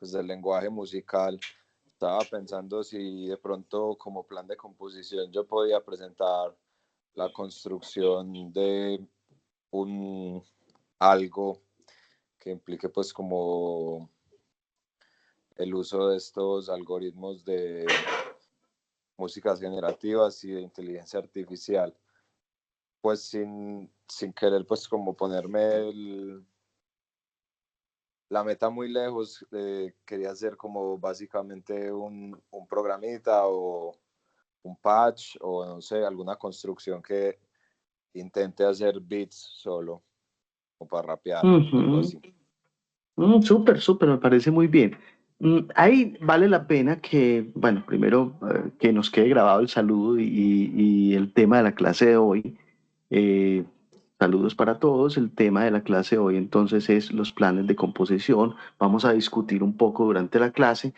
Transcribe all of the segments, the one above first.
pues, del lenguaje musical. Estaba pensando si de pronto como plan de composición yo podía presentar la construcción de un algo que implique pues como el uso de estos algoritmos de músicas generativas y de inteligencia artificial, pues sin querer pues como ponerme la meta muy lejos, quería hacer como básicamente un programita o un patch o no sé, alguna construcción que intente hacer beats solo o para rapear, algo Ujú. así. Súper, súper, me parece muy bien. Ahí vale la pena que, bueno, primero que nos quede grabado el saludo y el tema de la clase de hoy. Eh, Saludos para todos. El tema de la clase de hoy entonces es los planes de composición. Vamos a discutir un poco durante la clase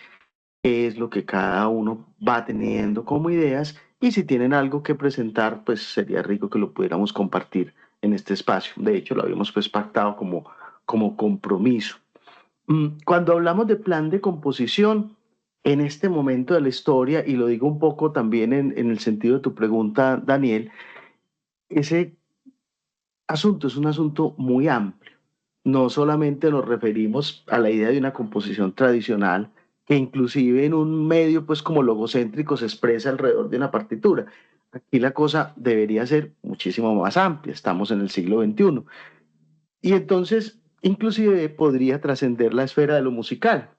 qué es lo que cada uno va teniendo como ideas y si tienen algo que presentar, pues sería rico que lo pudiéramos compartir en este espacio. De hecho, lo habíamos pues pactado como compromiso. Cuando hablamos de plan de composición, en este momento de la historia, y lo digo un poco también en el sentido de tu pregunta, Daniel, ese asunto es un asunto muy amplio. No solamente nos referimos a la idea de una composición tradicional, que inclusive en un medio pues como logocéntrico se expresa alrededor de una partitura. Aquí la cosa debería ser muchísimo más amplia, estamos en el siglo XXI. Y entonces, inclusive podría trascender la esfera de lo musical.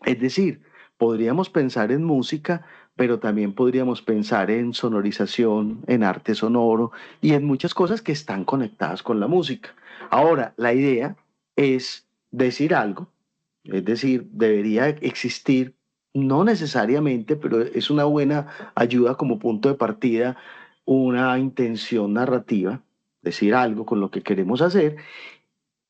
Es decir, podríamos pensar en música, pero también podríamos pensar en sonorización, en arte sonoro y en muchas cosas que están conectadas con la música. Ahora, la idea es decir algo, es decir, debería existir, no necesariamente, pero es una buena ayuda como punto de partida, una intención narrativa, decir algo con lo que queremos hacer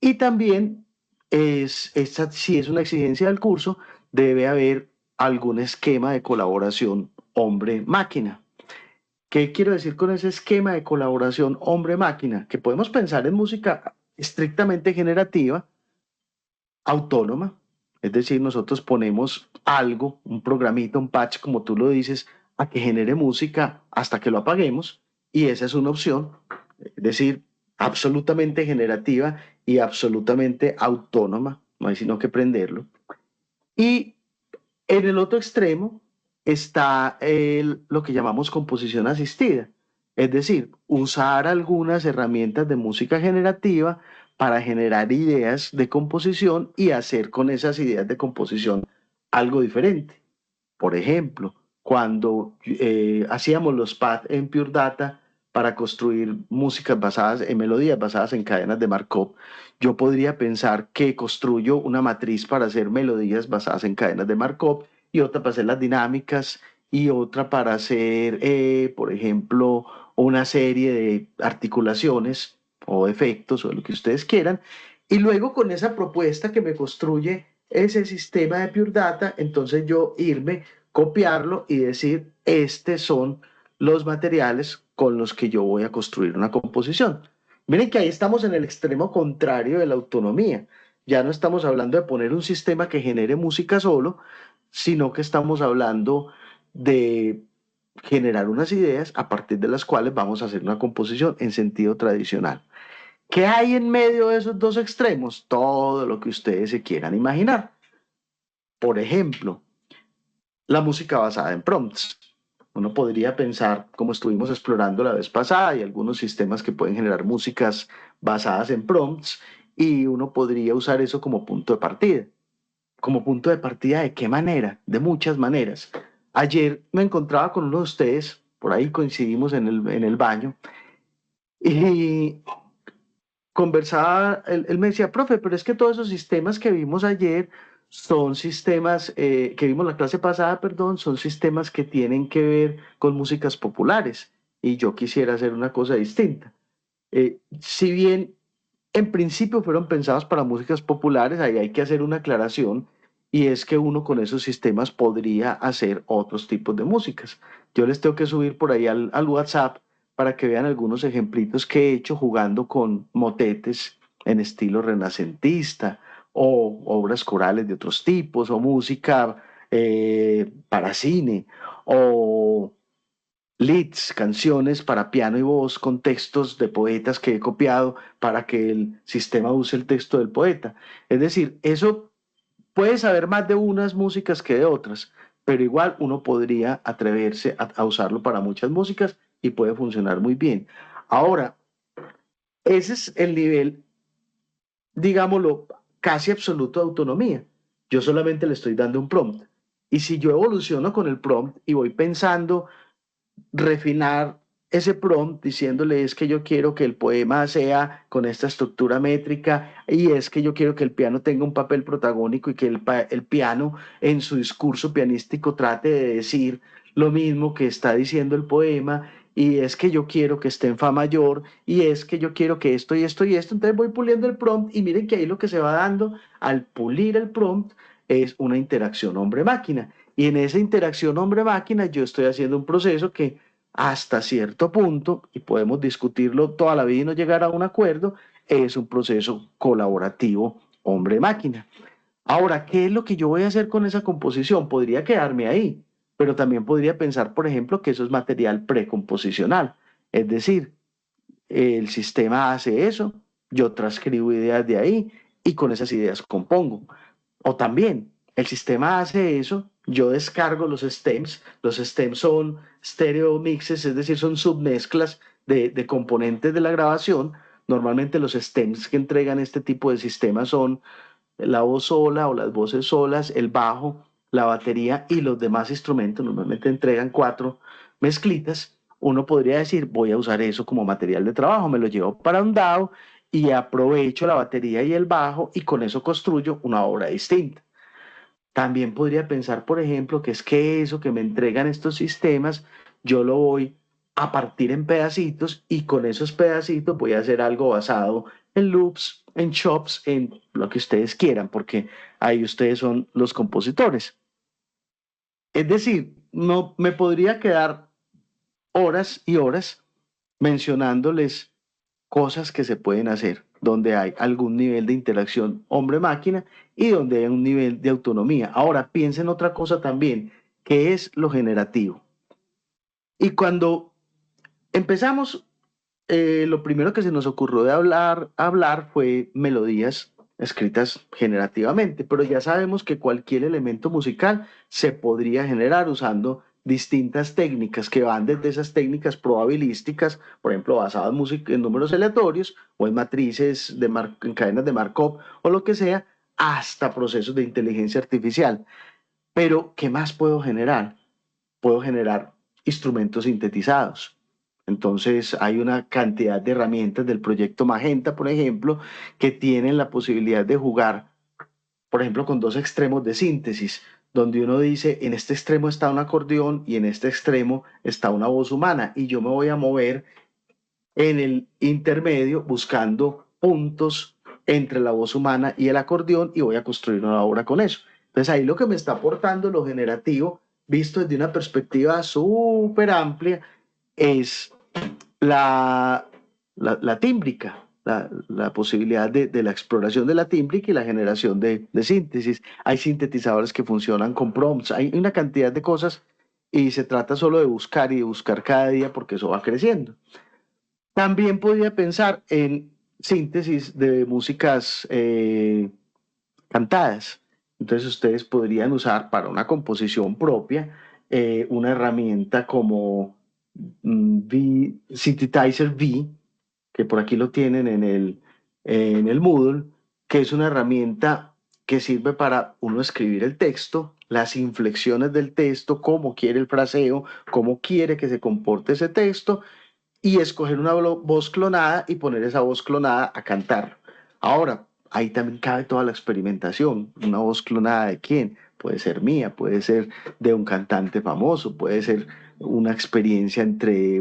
y también esta, si es una exigencia del curso, debe haber algún esquema de colaboración hombre-máquina. ¿Qué quiero decir con ese esquema de colaboración hombre-máquina? Que podemos pensar en música estrictamente generativa, autónoma, es decir, nosotros ponemos algo, un programita, un patch, como tú lo dices, a que genere música hasta que lo apaguemos, y esa es una opción, es decir, absolutamente generativa y absolutamente autónoma, no hay sino que prenderlo. Y en el otro extremo está lo que llamamos composición asistida, es decir, usar algunas herramientas de música generativa para generar ideas de composición y hacer con esas ideas de composición algo diferente. Por ejemplo, cuando hacíamos los pads en Pure Data para construir músicas basadas en melodías basadas en cadenas de Markov, yo podría pensar que construyo una matriz para hacer melodías basadas en cadenas de Markov y otra para hacer las dinámicas y otra para hacer, por ejemplo, una serie de articulaciones o efectos o lo que ustedes quieran. Y luego con esa propuesta que me construye ese sistema de Pure Data, entonces yo irme, copiarlo y decir, estos son los materiales con los que yo voy a construir una composición. Miren que ahí estamos en el extremo contrario de la autonomía. Ya no estamos hablando de poner un sistema que genere música solo, sino que estamos hablando de generar unas ideas a partir de las cuales vamos a hacer una composición en sentido tradicional. ¿Qué hay en medio de esos dos extremos? Todo lo que ustedes se quieran imaginar. Por ejemplo, la música basada en prompts. Uno podría pensar, como estuvimos explorando la vez pasada, hay algunos sistemas que pueden generar músicas basadas en prompts y uno podría usar eso como punto de partida. ¿Como punto de partida de qué manera? De muchas maneras. Ayer me encontraba con uno de ustedes, por ahí coincidimos en el baño, y conversaba, él me decía, profe, pero es que todos esos sistemas que vimos ayer son sistemas, que vimos la clase pasada, perdón, son sistemas que tienen que ver con músicas populares y yo quisiera hacer una cosa distinta. Si bien en principio fueron pensados para músicas populares, ahí hay que hacer una aclaración y es que uno con esos sistemas podría hacer otros tipos de músicas. Yo les tengo que subir por ahí al WhatsApp para que vean algunos ejemplitos que he hecho jugando con motetes en estilo renacentista o obras corales de otros tipos, o música para cine, o leads, canciones para piano y voz con textos de poetas que he copiado para que el sistema use el texto del poeta. Es decir, eso puede saber más de unas músicas que de otras, pero igual uno podría atreverse a usarlo para muchas músicas y puede funcionar muy bien. Ahora, ese es el nivel, digámoslo, casi absoluto de autonomía. Yo solamente le estoy dando un prompt. Y si yo evoluciono con el prompt y voy pensando refinar ese prompt diciéndole es que yo quiero que el poema sea con esta estructura métrica y es que yo quiero que el piano tenga un papel protagónico y que el piano en su discurso pianístico trate de decir lo mismo que está diciendo el poema y es que yo quiero que esté en fa mayor y es que yo quiero que esto y esto y esto, entonces voy puliendo el prompt y miren que ahí lo que se va dando al pulir el prompt es una interacción hombre-máquina. Y en esa interacción hombre-máquina yo estoy haciendo un proceso que hasta cierto punto, y podemos discutirlo toda la vida y no llegar a un acuerdo, es un proceso colaborativo hombre-máquina. Ahora, ¿qué es lo que yo voy a hacer con esa composición? Podría quedarme ahí, pero también podría pensar, por ejemplo, que eso es material precomposicional. Es decir, el sistema hace eso, yo transcribo ideas de ahí y con esas ideas compongo. O también, el sistema hace eso, yo descargo los stems son stereo mixes, es decir, son submezclas de componentes de la grabación. Normalmente los stems que entregan este tipo de sistemas son la voz sola o las voces solas, el bajo, la batería y los demás instrumentos. Normalmente entregan 4 mezclitas. Uno podría decir, voy a usar eso como material de trabajo, me lo llevo para un DAW y aprovecho la batería y el bajo y con eso construyo una obra distinta. También podría pensar, por ejemplo, que es que eso que me entregan estos sistemas, yo lo voy a partir en pedacitos y con esos pedacitos voy a hacer algo basado en loops, en chops, en lo que ustedes quieran, porque ahí ustedes son los compositores. Es decir, no me podría quedar horas y horas mencionándoles cosas que se pueden hacer, donde hay algún nivel de interacción hombre-máquina y donde hay un nivel de autonomía. Ahora, piensen otra cosa también, que es lo generativo. Y cuando empezamos, lo primero que se nos ocurrió de hablar fue melodías escritas generativamente, pero ya sabemos que cualquier elemento musical se podría generar usando distintas técnicas que van desde esas técnicas probabilísticas, por ejemplo, basadas en números aleatorios o en matrices en cadenas de Markov o lo que sea, hasta procesos de inteligencia artificial. Pero, ¿qué más puedo generar? Puedo generar instrumentos sintetizados. Entonces hay una cantidad de herramientas del proyecto Magenta, por ejemplo, que tienen la posibilidad de jugar, por ejemplo, con 2 extremos de síntesis, donde uno dice, en este extremo está un acordeón y en este extremo está una voz humana, y yo me voy a mover en el intermedio buscando puntos entre la voz humana y el acordeón y voy a construir una obra con eso. Entonces ahí lo que me está aportando lo generativo, visto desde una perspectiva súper amplia, es la tímbrica, la posibilidad de la exploración de la tímbrica y la generación de síntesis. Hay sintetizadores que funcionan con prompts, hay una cantidad de cosas y se trata solo de buscar y de buscar cada día porque eso va creciendo. También podría pensar en síntesis de músicas cantadas. Entonces ustedes podrían usar para una composición propia una herramienta como Synthetizer V, que por aquí lo tienen en el Moodle, que es una herramienta que sirve para uno escribir el texto, las inflexiones del texto, cómo quiere el fraseo, cómo quiere que se comporte ese texto, y escoger una voz clonada y poner esa voz clonada a cantar. Ahora, ahí también cabe toda la experimentación. ¿Una voz clonada de quién? Puede ser mía, puede ser de un cantante famoso, puede ser una experiencia de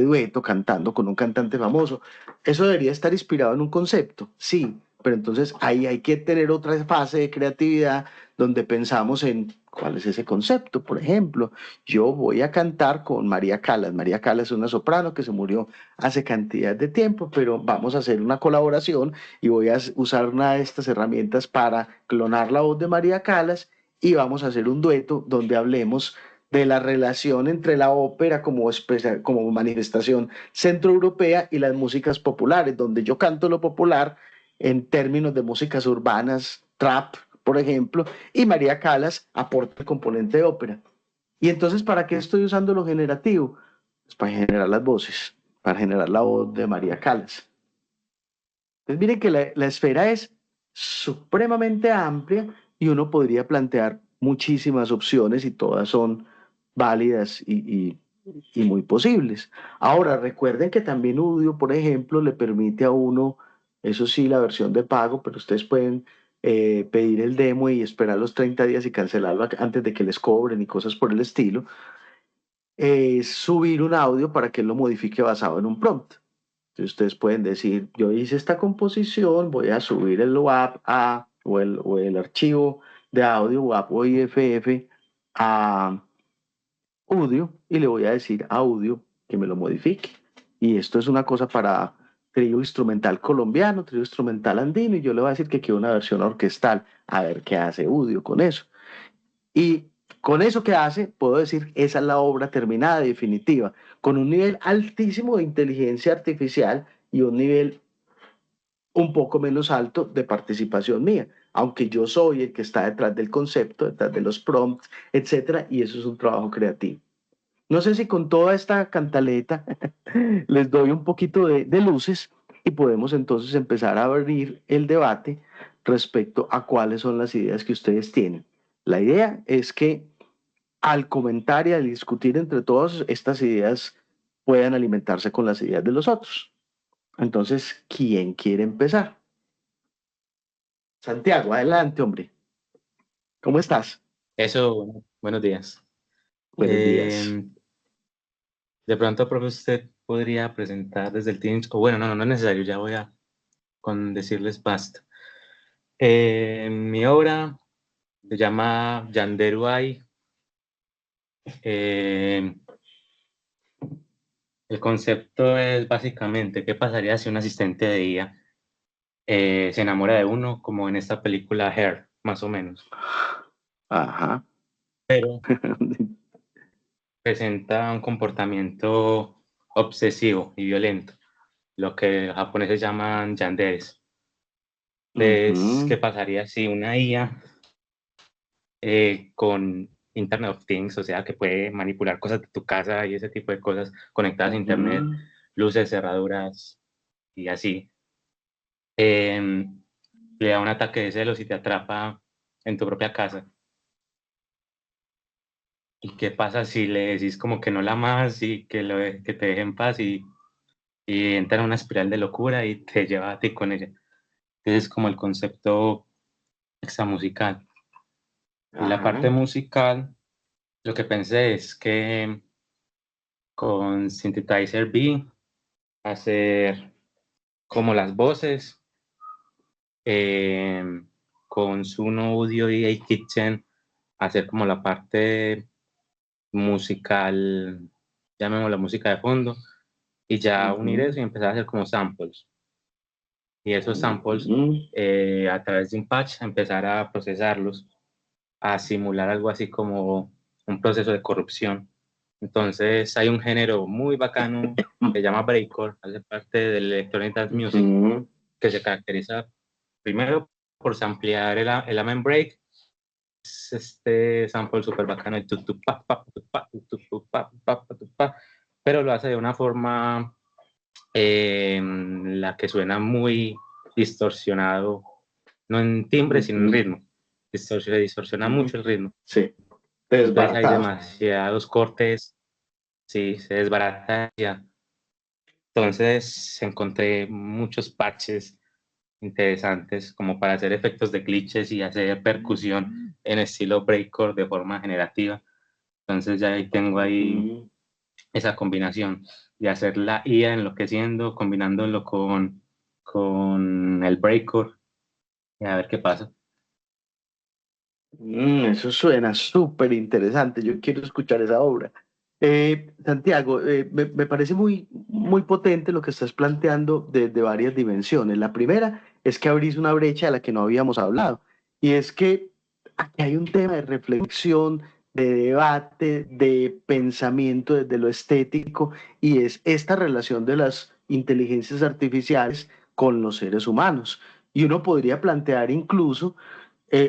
dueto cantando con un cantante famoso. Eso debería estar inspirado en un concepto, sí, pero entonces ahí hay que tener otra fase de creatividad donde pensamos en ¿Cuál es ese concepto? Por ejemplo, yo voy a cantar con María Calas. María Calas es una soprano que se murió hace cantidad de tiempo, pero vamos a hacer una colaboración y voy a usar una de estas herramientas para clonar la voz de María Calas y vamos a hacer un dueto donde hablemos de la relación entre la ópera como manifestación centroeuropea y las músicas populares, donde yo canto lo popular en términos de músicas urbanas, trap, por ejemplo, y María Calas aporta el componente de ópera. Y entonces, ¿para qué estoy usando lo generativo? Pues para generar las voces, para generar la voz de María Calas. Entonces, miren que la esfera es supremamente amplia y uno podría plantear muchísimas opciones y todas son válidas y muy posibles. Ahora, recuerden que también Udio, por ejemplo, le permite a uno, eso sí, la versión de pago, pero ustedes pueden pedir el demo y esperar los 30 días y cancelarlo antes de que les cobren y cosas por el estilo, subir un audio para que él lo modifique basado en un prompt. Entonces ustedes pueden decir, yo hice esta composición, voy a subir el WAP o el archivo de audio WAP o IFF a Audio y le voy a decir a Audio que me lo modifique. Y esto es una cosa para trío instrumental colombiano, trío instrumental andino, y yo le voy a decir que quiero una versión orquestal, a ver qué hace Audio con eso. Y con eso que hace, puedo decir, esa es la obra terminada, definitiva, con un nivel altísimo de inteligencia artificial y un nivel un poco menos alto de participación mía, aunque yo soy el que está detrás del concepto, detrás de los prompts, etcétera, y eso es un trabajo creativo. No sé si con toda esta cantaleta les doy un poquito de luces y podemos entonces empezar a abrir el debate respecto a cuáles son las ideas que ustedes tienen. La idea es que al comentar y al discutir entre todas estas ideas puedan alimentarse con las ideas de los otros. Entonces, ¿quién quiere empezar? Santiago, adelante, hombre. ¿Cómo estás? Eso, buenos días. Buenos días. De pronto, profe, usted podría presentar desde el Teams, o bueno, no es necesario, ya voy a con decirles basta. Mi obra se llama Yanderuay. El concepto es básicamente qué pasaría si un asistente de IA se enamora de uno, como en esta película Hair, más o menos. Ajá. Pero presenta un comportamiento obsesivo y violento, lo que los japoneses llaman yanderes. Entonces, ¿qué pasaría si una IA con Internet of Things, o sea, que puede manipular cosas de tu casa y ese tipo de cosas conectadas a Internet, luces, cerraduras y así, le da un ataque de celos y te atrapa en tu propia casa? ¿Y qué pasa si le decís como que no la amas y que te deje en paz y entra en una espiral de locura y te lleva a ti con ella? Ese es como el concepto extramusical. Y la parte musical, lo que pensé es que con Synthesizer B, hacer como las voces, eh, con Suno Audio y A-Kitchen, hacer como la parte musical, llamémosla música de fondo, y ya unir eso y empezar a hacer como samples. Y esos samples, a través de un patch, empezar a procesarlos, a simular algo así como un proceso de corrupción. Entonces hay un género muy bacano que se llama breakcore, hace parte del electronic dance music, que se caracteriza primero por samplear el amen break, es este sample súper bacano, el tu, pa, pa, tu, pa, tu, pa, pa, tu, pa, pero lo hace de una forma en la que suena muy distorsionado, no en timbre, sino en ritmo. Distorsiona mucho el ritmo. Sí, Entonces hay desbaratado. demasiados cortes, sí, se desbarata ya. Entonces encontré muchos parches interesantes como para hacer efectos de glitches y hacer percusión en estilo breakcore de forma generativa. Entonces ya ahí tengo ahí esa combinación de hacer la IA enloqueciendo, combinándolo con, el breakcore y a ver qué pasa. Eso suena súper interesante. Yo quiero escuchar esa obra. Santiago, me parece muy, muy potente lo que estás planteando de varias dimensiones. La primera es que abrís una brecha de la que no habíamos hablado. Y es que aquí hay un tema de reflexión, de debate, de pensamiento desde lo estético, y es esta relación de las inteligencias artificiales con los seres humanos. Y uno podría plantear incluso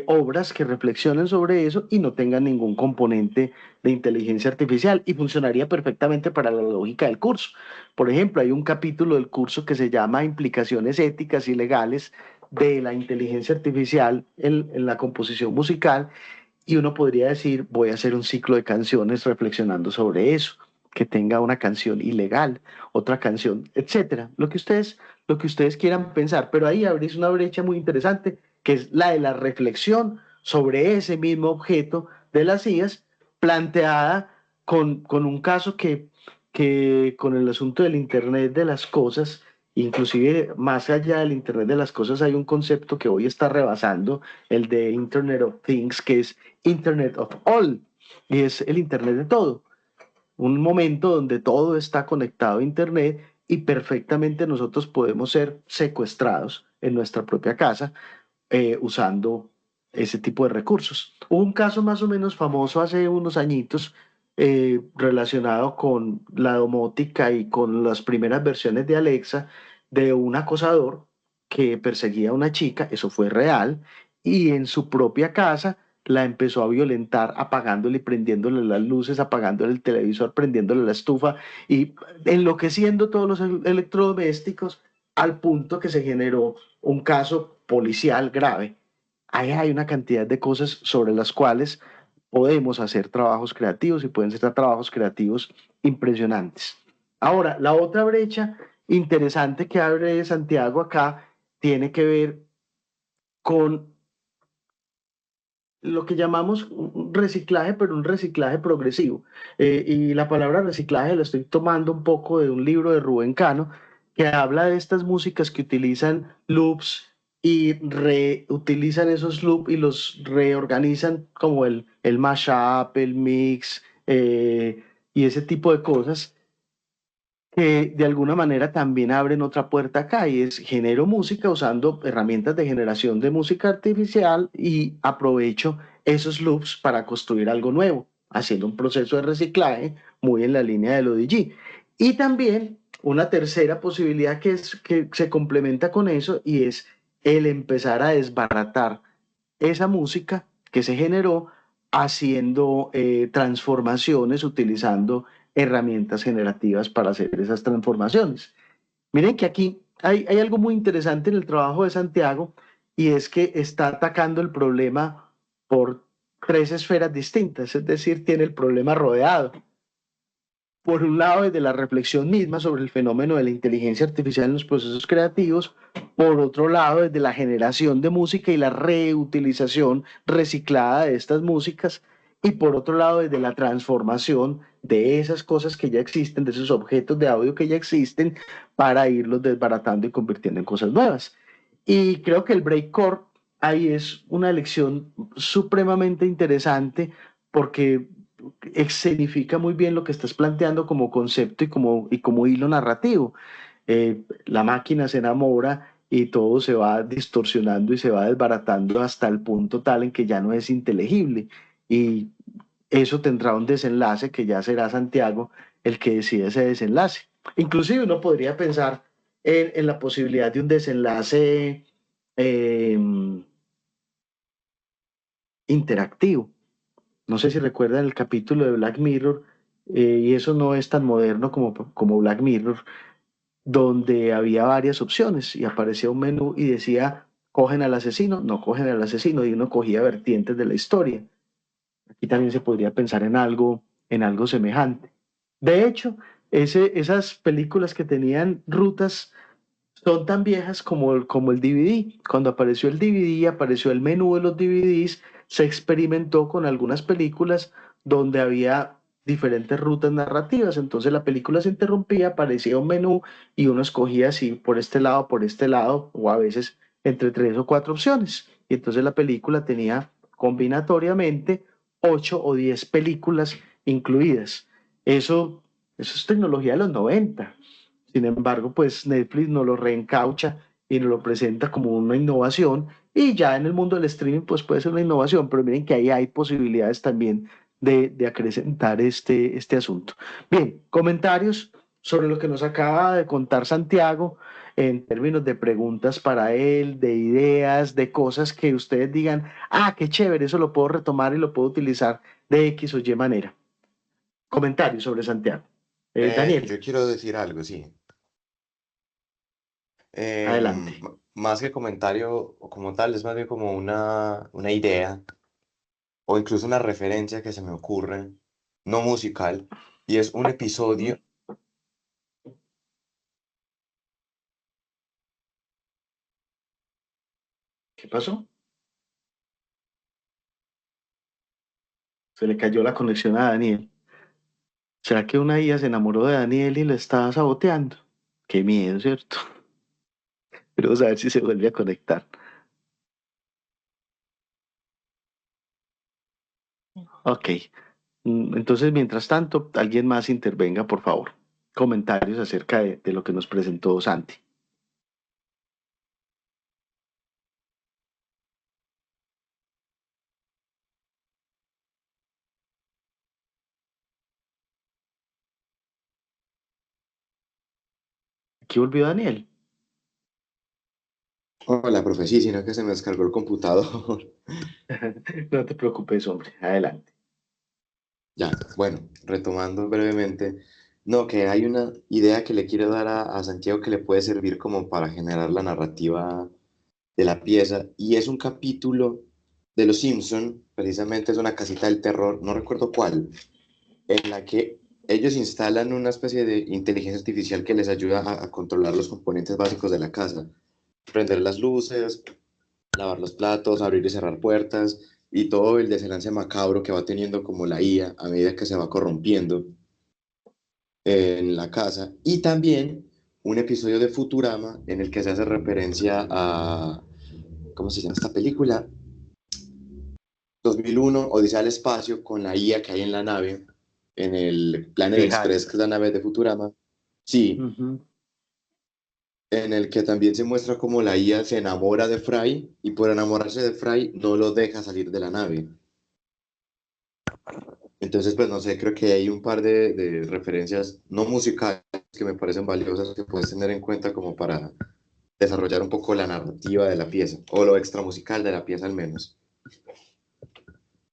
obras que reflexionen sobre eso y no tengan ningún componente de inteligencia artificial y funcionaría perfectamente para la lógica del curso. Por ejemplo, hay un capítulo del curso que se llama Implicaciones éticas y legales de la inteligencia artificial en la composición musical y uno podría decir, voy a hacer un ciclo de canciones reflexionando sobre eso, que tenga una canción ilegal, otra canción, etcétera, lo que ustedes quieran pensar, pero ahí abrís una brecha muy interesante, que es la de la reflexión sobre ese mismo objeto de las IAs, planteada con un caso que con el asunto del Internet de las cosas, inclusive más allá del Internet de las cosas, hay un concepto que hoy está rebasando el de Internet of Things, que es Internet of All, y es el Internet de todo. Un momento donde todo está conectado a Internet y perfectamente nosotros podemos ser secuestrados en nuestra propia casa usando ese tipo de recursos. Hubo un caso más o menos famoso hace unos añitos relacionado con la domótica y con las primeras versiones de Alexa de un acosador que perseguía a una chica, eso fue real, y en su propia casa la empezó a violentar apagándole y prendiéndole las luces, apagándole el televisor, prendiéndole la estufa y enloqueciendo todos los electrodomésticos al punto que se generó un caso policial grave. Ahí hay una cantidad de cosas sobre las cuales podemos hacer trabajos creativos y pueden ser trabajos creativos impresionantes. Ahora, la otra brecha interesante que abre Santiago acá tiene que ver con lo que llamamos un reciclaje, pero un reciclaje progresivo. Y la palabra reciclaje la estoy tomando un poco de un libro de Rubén Cano, que habla de estas músicas que utilizan loops y reutilizan esos loops y los reorganizan como el mashup, el mix y ese tipo de cosas que de alguna manera también abren otra puerta acá y es genero música usando herramientas de generación de música artificial y aprovecho esos loops para construir algo nuevo, haciendo un proceso de reciclaje muy en la línea del ODG. Y también una tercera posibilidad que se complementa con eso y es el empezar a desbaratar esa música que se generó haciendo transformaciones, utilizando herramientas generativas para hacer esas transformaciones. Miren que aquí hay algo muy interesante en el trabajo de Santiago y es que está atacando el problema por tres esferas distintas, es decir, tiene el problema rodeado por un lado desde la reflexión misma sobre el fenómeno de la inteligencia artificial en los procesos creativos, por otro lado desde la generación de música y la reutilización reciclada de estas músicas, y por otro lado desde la transformación de esas cosas que ya existen, de esos objetos de audio que ya existen, para irlos desbaratando y convirtiendo en cosas nuevas. Y creo que el breakcore ahí es una elección supremamente interesante porque escenifica muy bien lo que estás planteando como concepto y como hilo narrativo. La máquina se enamora y todo se va distorsionando y se va desbaratando hasta el punto tal en que ya no es inteligible. Y eso tendrá un desenlace que ya será Santiago el que decide ese desenlace. Inclusive uno podría pensar en la posibilidad de un desenlace eh, interactivo. No sé si recuerdan el capítulo de Black Mirror, y eso no es tan moderno como Black Mirror, donde había varias opciones y aparecía un menú y decía, cogen al asesino, no cogen al asesino, y uno cogía vertientes de la historia. Aquí también se podría pensar en algo semejante. De hecho, esas películas que tenían rutas son tan viejas como el DVD. Cuando apareció el DVD, apareció el menú de los DVDs, se experimentó con algunas películas donde había diferentes rutas narrativas. Entonces la película se interrumpía, aparecía un menú y uno escogía así por este lado, o a veces entre tres o cuatro opciones. Y entonces la película tenía combinatoriamente 8 o 10 películas incluidas. Eso es tecnología de los 90. Sin embargo, pues Netflix nos lo reencaucha y nos lo presenta como una innovación, y ya en el mundo del streaming pues puede ser una innovación, pero miren que ahí hay posibilidades también de acrecentar este asunto. Bien, comentarios sobre lo que nos acaba de contar Santiago en términos de preguntas para él, de ideas, de cosas que ustedes digan, qué chévere, eso lo puedo retomar y lo puedo utilizar de X o Y manera. Comentarios sobre Santiago. Daniel. Yo quiero decir algo, sí. Adelante. Más que comentario como tal, es más bien como una idea o incluso una referencia que se me ocurre, no musical, y es un episodio. ¿Qué pasó? Se le cayó la conexión a Daniel. ¿Será que una IA se enamoró de Daniel y le estaba saboteando? Qué miedo, ¿cierto? Pero vamos a ver si se vuelve a conectar. Ok. Entonces, mientras tanto, alguien más intervenga, por favor. Comentarios acerca de lo que nos presentó Santi. Aquí volvió Daniel. Hola, profe, sí, sino que se me descargó el computador. No te preocupes, hombre. Adelante. Ya, bueno, retomando brevemente, no, que hay una idea que le quiero dar a Santiago que le puede servir como para generar la narrativa de la pieza, y es un capítulo de Los Simpson, precisamente es una casita del terror, no recuerdo cuál, en la que ellos instalan una especie de inteligencia artificial que les ayuda a controlar los componentes básicos de la casa, prender las luces, lavar los platos, abrir y cerrar puertas, y todo el desenlace macabro que va teniendo como la IA a medida que se va corrompiendo en la casa. Y también un episodio de Futurama en el que se hace referencia a, ¿cómo se llama esta película? 2001, Odisea del Espacio, con la IA que hay en la nave, en el Planet Express, que es la nave de Futurama. Sí, en el que también se muestra cómo la IA se enamora de Fry y por enamorarse de Fry no lo deja salir de la nave. Entonces, pues no sé, creo que hay un par de referencias no musicales que me parecen valiosas que puedes tener en cuenta como para desarrollar un poco la narrativa de la pieza, o lo extramusical de la pieza al menos.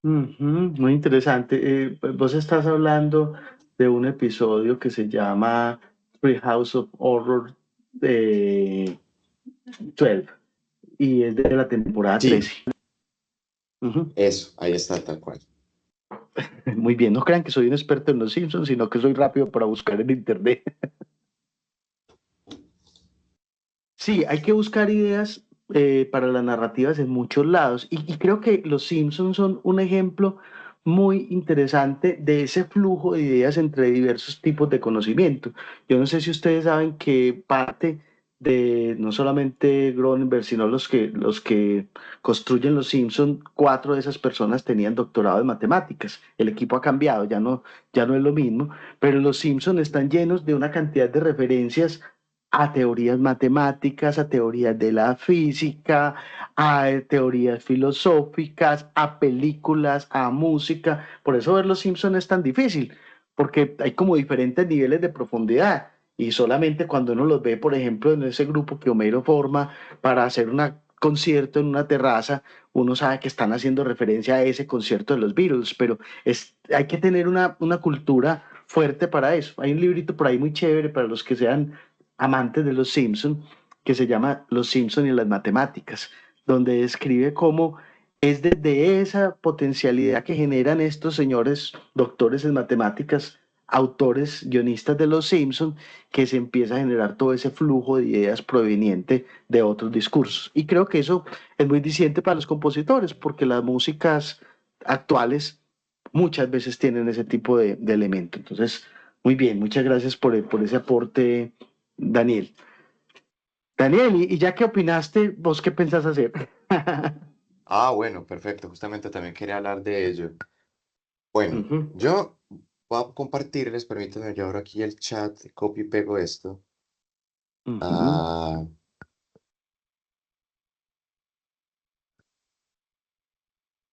Muy interesante. Vos estás hablando de un episodio que se llama Treehouse of Horror 12 y es de la temporada 13. Sí, eso, ahí está, tal cual. Muy bien, no crean que soy un experto en los Simpsons, sino que soy rápido para buscar en internet. Sí, hay que buscar ideas para las narrativas en muchos lados, y creo que los Simpsons son un ejemplo muy interesante de ese flujo de ideas entre diversos tipos de conocimiento. Yo no sé si ustedes saben que parte de no solamente Cronenberg, sino los que construyen los Simpsons, 4 de esas personas tenían doctorado en matemáticas. El equipo ha cambiado, ya no es lo mismo, pero los Simpsons están llenos de una cantidad de referencias a teorías matemáticas, a teorías de la física, a teorías filosóficas, a películas, a música. Por eso ver Los Simpsons es tan difícil, porque hay como diferentes niveles de profundidad. Y solamente cuando uno los ve, por ejemplo, en ese grupo que Homero forma para hacer un concierto en una terraza, uno sabe que están haciendo referencia a ese concierto de los Beatles, pero hay que tener una cultura fuerte para eso. Hay un librito por ahí muy chévere para los que sean amantes de los Simpson, que se llama Los Simpson y las matemáticas, donde describe cómo es desde esa potencialidad que generan estos señores doctores en matemáticas, autores, guionistas de Los Simpson, que se empieza a generar todo ese flujo de ideas proveniente de otros discursos. Y creo que eso es muy diciente para los compositores, porque las músicas actuales muchas veces tienen ese tipo de elemento. Entonces, muy bien, muchas gracias por ese aporte, Daniel. Daniel, y ya que opinaste, ¿vos qué pensás hacer? Ah, bueno, perfecto. Justamente también quería hablar de ello. Bueno, Ujú, yo voy a compartirles, permítanme, yo abro aquí el chat, copio y pego esto. ujú, Ah,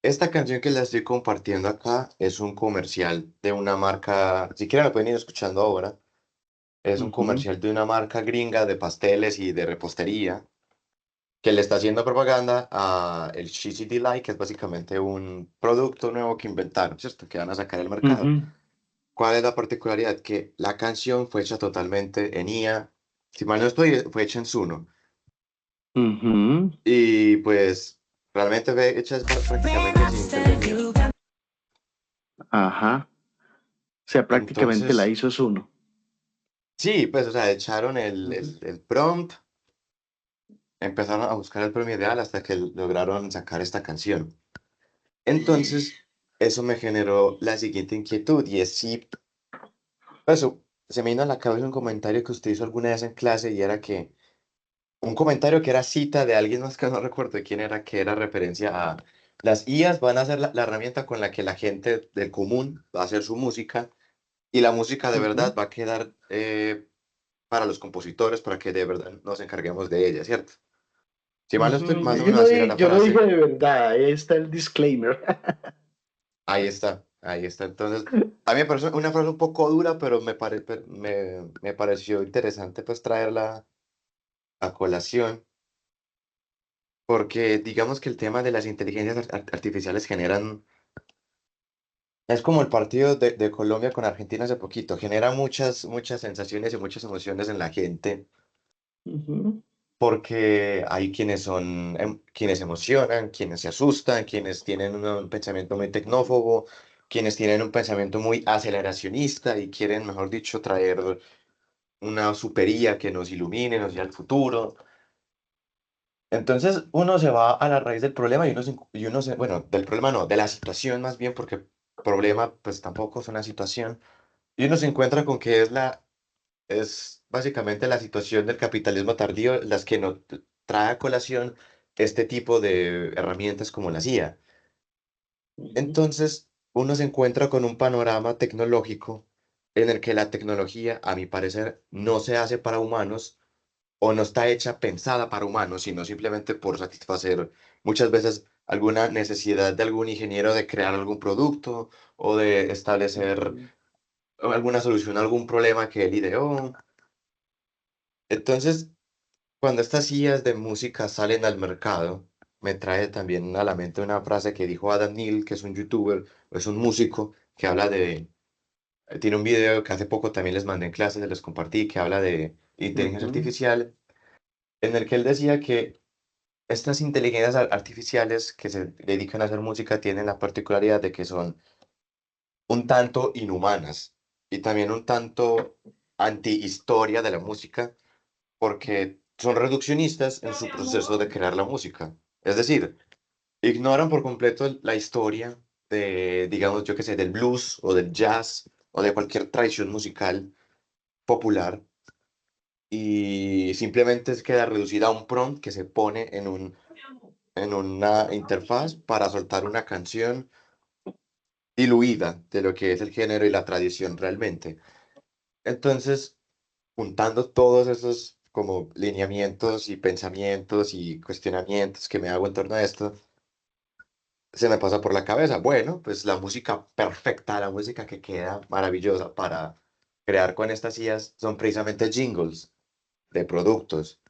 esta canción que la estoy compartiendo acá es un comercial de una marca, si quieren la pueden ir escuchando ahora. Es un ujú, comercial de una marca gringa de pasteles y de repostería que le está haciendo propaganda a el Cheesy Delight, que es básicamente un producto nuevo que inventaron, ¿cierto? Que van a sacar al mercado. ujú, ¿Cuál es la particularidad? Que la canción fue hecha totalmente en IA, si mal no estoy, fue hecha en Suno. ujú. Y pues realmente fue hecha prácticamente sin intervenir. Ajá. O sea, prácticamente la Entonces, hizo Zuno. sí, pues, o sea, echaron el prompt, empezaron a buscar el prompt ideal hasta que lograron sacar esta canción. Entonces, eso me generó la siguiente inquietud y es si, eso, se me vino a la cabeza un comentario que usted hizo alguna vez en clase y era que, un comentario que era cita de alguien más que no recuerdo de quién era, que era referencia a las IAs van a ser la herramienta con la que la gente del común va a hacer su música y la música de verdad Ujú, va a quedar para los compositores, para que de verdad nos encarguemos de ella, ¿cierto? Si mal no estoy, ujú. más o Yo menos no así era di- la yo lo dije frase. de verdad, ahí está el disclaimer. Ahí está, ahí está. Entonces, a mí me parece una frase un poco dura, pero me pareció interesante pues traerla a colación, porque digamos que el tema de las inteligencias artificiales generan, es como el partido de Colombia con Argentina hace poquito, genera muchas sensaciones y muchas emociones en la gente, Ujú, porque hay quienes son, quienes se emocionan, quienes se asustan, quienes tienen un pensamiento muy tecnófobo, quienes tienen un pensamiento muy aceleracionista y quieren, mejor dicho, traer una supería que nos ilumine, nos lleve al futuro. Entonces uno se va a la raíz del problema bueno, del problema no, de la situación más bien, porque problema pues tampoco es una situación, y uno se encuentra con que es básicamente la situación del capitalismo tardío las que nos trae a colación este tipo de herramientas como la CIA. ujú, Entonces uno se encuentra con un panorama tecnológico en el que la tecnología, a mi parecer, no se hace para humanos o no está hecha pensada para humanos, sino simplemente por satisfacer muchas veces alguna necesidad de algún ingeniero de crear algún producto o de establecer ujú, alguna solución a algún problema que él ideó. Entonces, cuando estas IAs de música salen al mercado, me trae también a la mente una frase que dijo Adam Neal, que es un youtuber, es un músico, que habla de, tiene un video que hace poco también les mandé en clases, les compartí, que habla de inteligencia ujú, artificial, en el que él decía que estas inteligencias artificiales que se dedican a hacer música tienen la particularidad de que son un tanto inhumanas y también un tanto anti-historia de la música porque son reduccionistas en su proceso de crear la música. Es decir, ignoran por completo la historia de, digamos, yo qué sé, del blues o del jazz o de cualquier tradición musical popular y simplemente queda reducida a un prompt que se pone en una interfaz para soltar una canción diluida de lo que es el género y la tradición realmente. Entonces, juntando todos esos como lineamientos y pensamientos y cuestionamientos que me hago en torno a esto, se me pasa por la cabeza, bueno, pues la música perfecta, la música que queda maravillosa para crear con estas IAs son precisamente jingles de productos,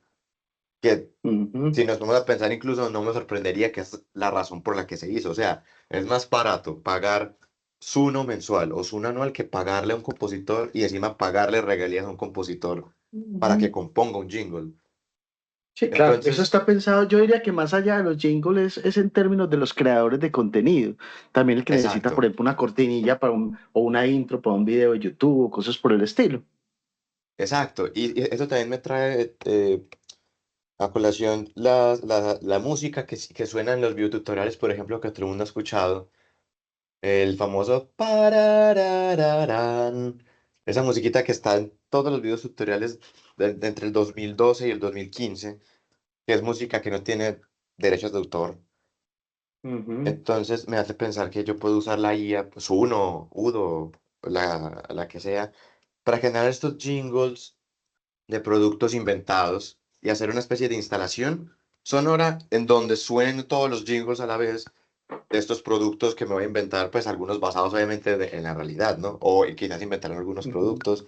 que ujú. si nos vamos a pensar incluso no me sorprendería que es la razón por la que se hizo, o sea, es más barato pagar Suno mensual o Suno anual que pagarle a un compositor y encima pagarle regalías a un compositor para que Ujú. componga un jingle. Sí, claro, eso Entonces, está pensado, yo diría que más allá de los jingles es en términos de los creadores de contenido. También el que necesita, por exacto, ejemplo, una cortinilla para o una intro para un video de YouTube o cosas por el estilo. exacto. Y eso también me trae a colación la música que suena en los videotutoriales, por ejemplo, que todo el mundo ha escuchado. El famoso pararararán. Esa musiquita que está en todos los videos tutoriales de entre el 2012 y el 2015, que es música que no tiene derechos de autor. Entonces me hace pensar que yo puedo usar la IA, pues Uno, Udo, la que sea, para generar estos jingles de productos inventados y hacer una especie de instalación sonora en donde suenen todos los jingles a la vez de estos productos que me voy a inventar, pues algunos basados obviamente en la realidad, ¿no? O quizás inventar algunos productos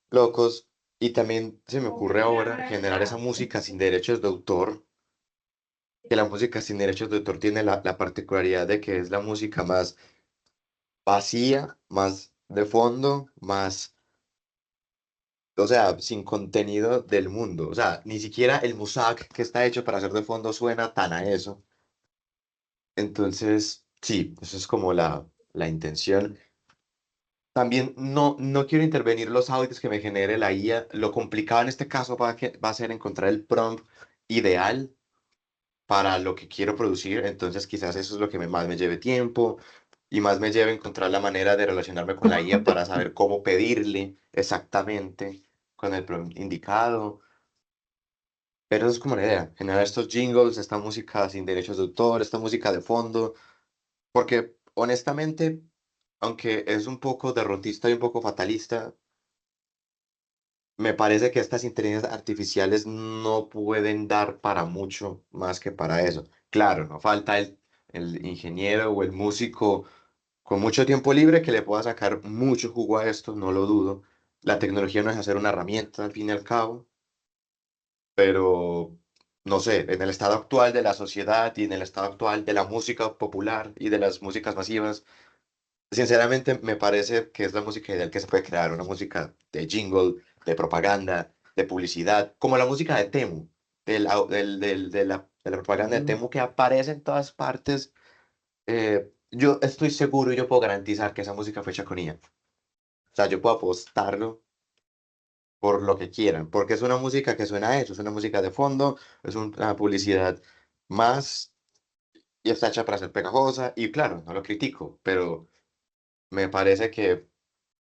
locos. Y también se me ocurre ahora generar esa música sin derechos de autor, que la música sin derechos de autor tiene la particularidad de que es la música más vacía, más de fondo, más, o sea, sin contenido del mundo. O sea, ni siquiera el musak que está hecho para hacer de fondo suena tan a eso. Entonces, sí, eso es como la intención. También no quiero intervenir los audios que me genere la IA. Lo complicado en este caso va a ser encontrar el prompt ideal para lo que quiero producir. Entonces, quizás eso es lo que más me lleve tiempo y más me lleve a encontrar la manera de relacionarme con la IA para saber cómo pedirle exactamente con el prompt indicado. Pero eso es como la idea, generar estos jingles, esta música sin derechos de autor, esta música de fondo, porque honestamente, aunque es un poco derrotista y un poco fatalista, me parece que estas inteligencias artificiales no pueden dar para mucho más que para eso. Claro, no falta el ingeniero o el músico con mucho tiempo libre que le pueda sacar mucho jugo a esto, no lo dudo. La tecnología no es hacer una herramienta al fin y al cabo, pero no sé, en el estado actual de la sociedad y en el estado actual de la música popular y de las músicas masivas, sinceramente me parece que es la música ideal que se puede crear, una música de jingle, de propaganda, de publicidad, como la música de Temu, de la propaganda de Temu que aparece en todas partes. Yo estoy seguro y yo puedo garantizar que esa música fue hecha con IA. O sea, yo puedo apostarlo por lo que quieran, porque es una música que suena a eso, es una música de fondo, es una publicidad más y está hecha para ser pegajosa y claro, no lo critico, pero me parece que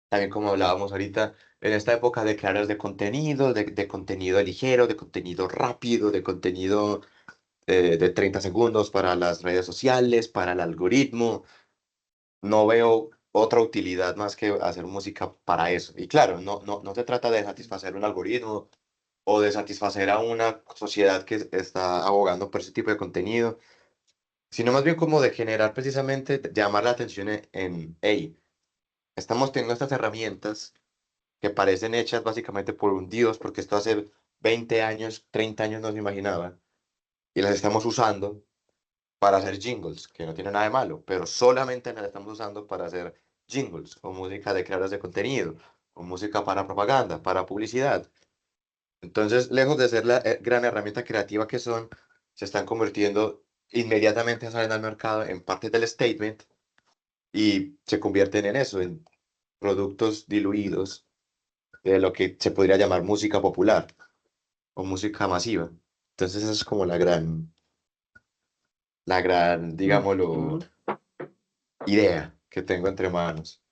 también como hablábamos ahorita, en esta época de creadores de contenido, de contenido ligero, de contenido rápido, de contenido de 30 segundos para las redes sociales, para el algoritmo, no veo otra utilidad más que hacer música para eso. Y claro, no se trata de satisfacer un algoritmo o de satisfacer a una sociedad que está abogando por ese tipo de contenido, sino más bien como de generar precisamente, llamar la atención hey, estamos teniendo estas herramientas que parecen hechas básicamente por un dios, porque esto hace 20 años, 30 años no se imaginaba, y las estamos usando para hacer jingles, que no tiene nada de malo, pero solamente las estamos usando para hacer jingles, o música de creadores de contenido, o música para propaganda, para publicidad. Entonces, lejos de ser la gran herramienta creativa que son, se están convirtiendo inmediatamente salen al mercado en parte del statement y se convierten en eso, en productos diluidos de lo que se podría llamar música popular o música masiva. Entonces, esa es como la gran, digámoslo, Ujú. idea que tengo entre manos.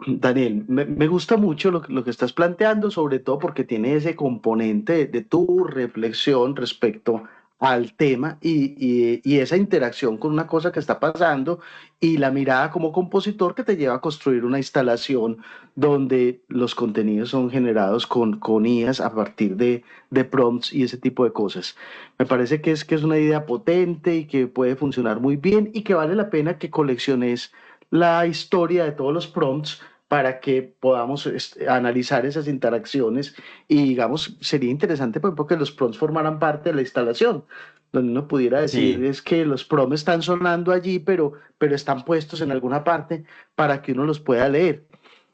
Daniel, me gusta mucho lo que estás planteando, sobre todo porque tiene ese componente de tu reflexión respecto al tema y esa interacción con una cosa que está pasando y la mirada como compositor que te lleva a construir una instalación donde los contenidos son generados con IAs a partir de prompts y ese tipo de cosas. Me parece que es una idea potente y que puede funcionar muy bien y que vale la pena que colecciones la historia de todos los prompts para que podamos analizar esas interacciones y digamos, sería interesante por ejemplo, que los prompts formaran parte de la instalación, donde uno pudiera decir Sí, es que los prompts están sonando allí, pero están puestos en alguna parte para que uno los pueda leer.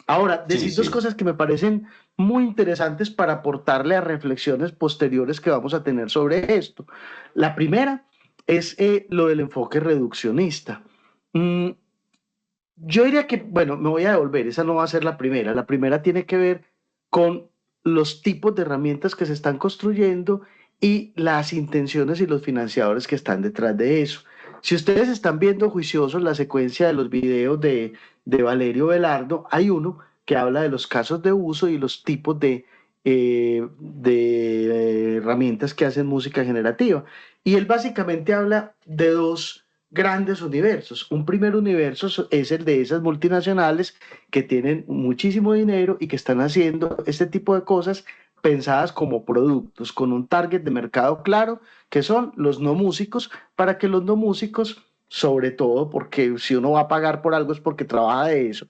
Ahora, sí, decir dos sí. cosas que me parecen muy interesantes para aportarle a reflexiones posteriores que vamos a tener sobre esto. La primera es lo del enfoque reduccionista. Mm, yo diría que, bueno, me voy a devolver, esa no va a ser la primera. La primera tiene que ver con los tipos de herramientas que se están construyendo y las intenciones y los financiadores que están detrás de eso. Si ustedes están viendo juiciosos la secuencia de los videos de Valerio Velardo, hay uno que habla de los casos de uso y los tipos de herramientas que hacen música generativa. Y él básicamente habla de dos grandes universos. Un primer universo es el de esas multinacionales que tienen muchísimo dinero y que están haciendo este tipo de cosas pensadas como productos, con un target de mercado claro, que son los no músicos, para que los no músicos, sobre todo porque si uno va a pagar por algo es porque trabaja de eso,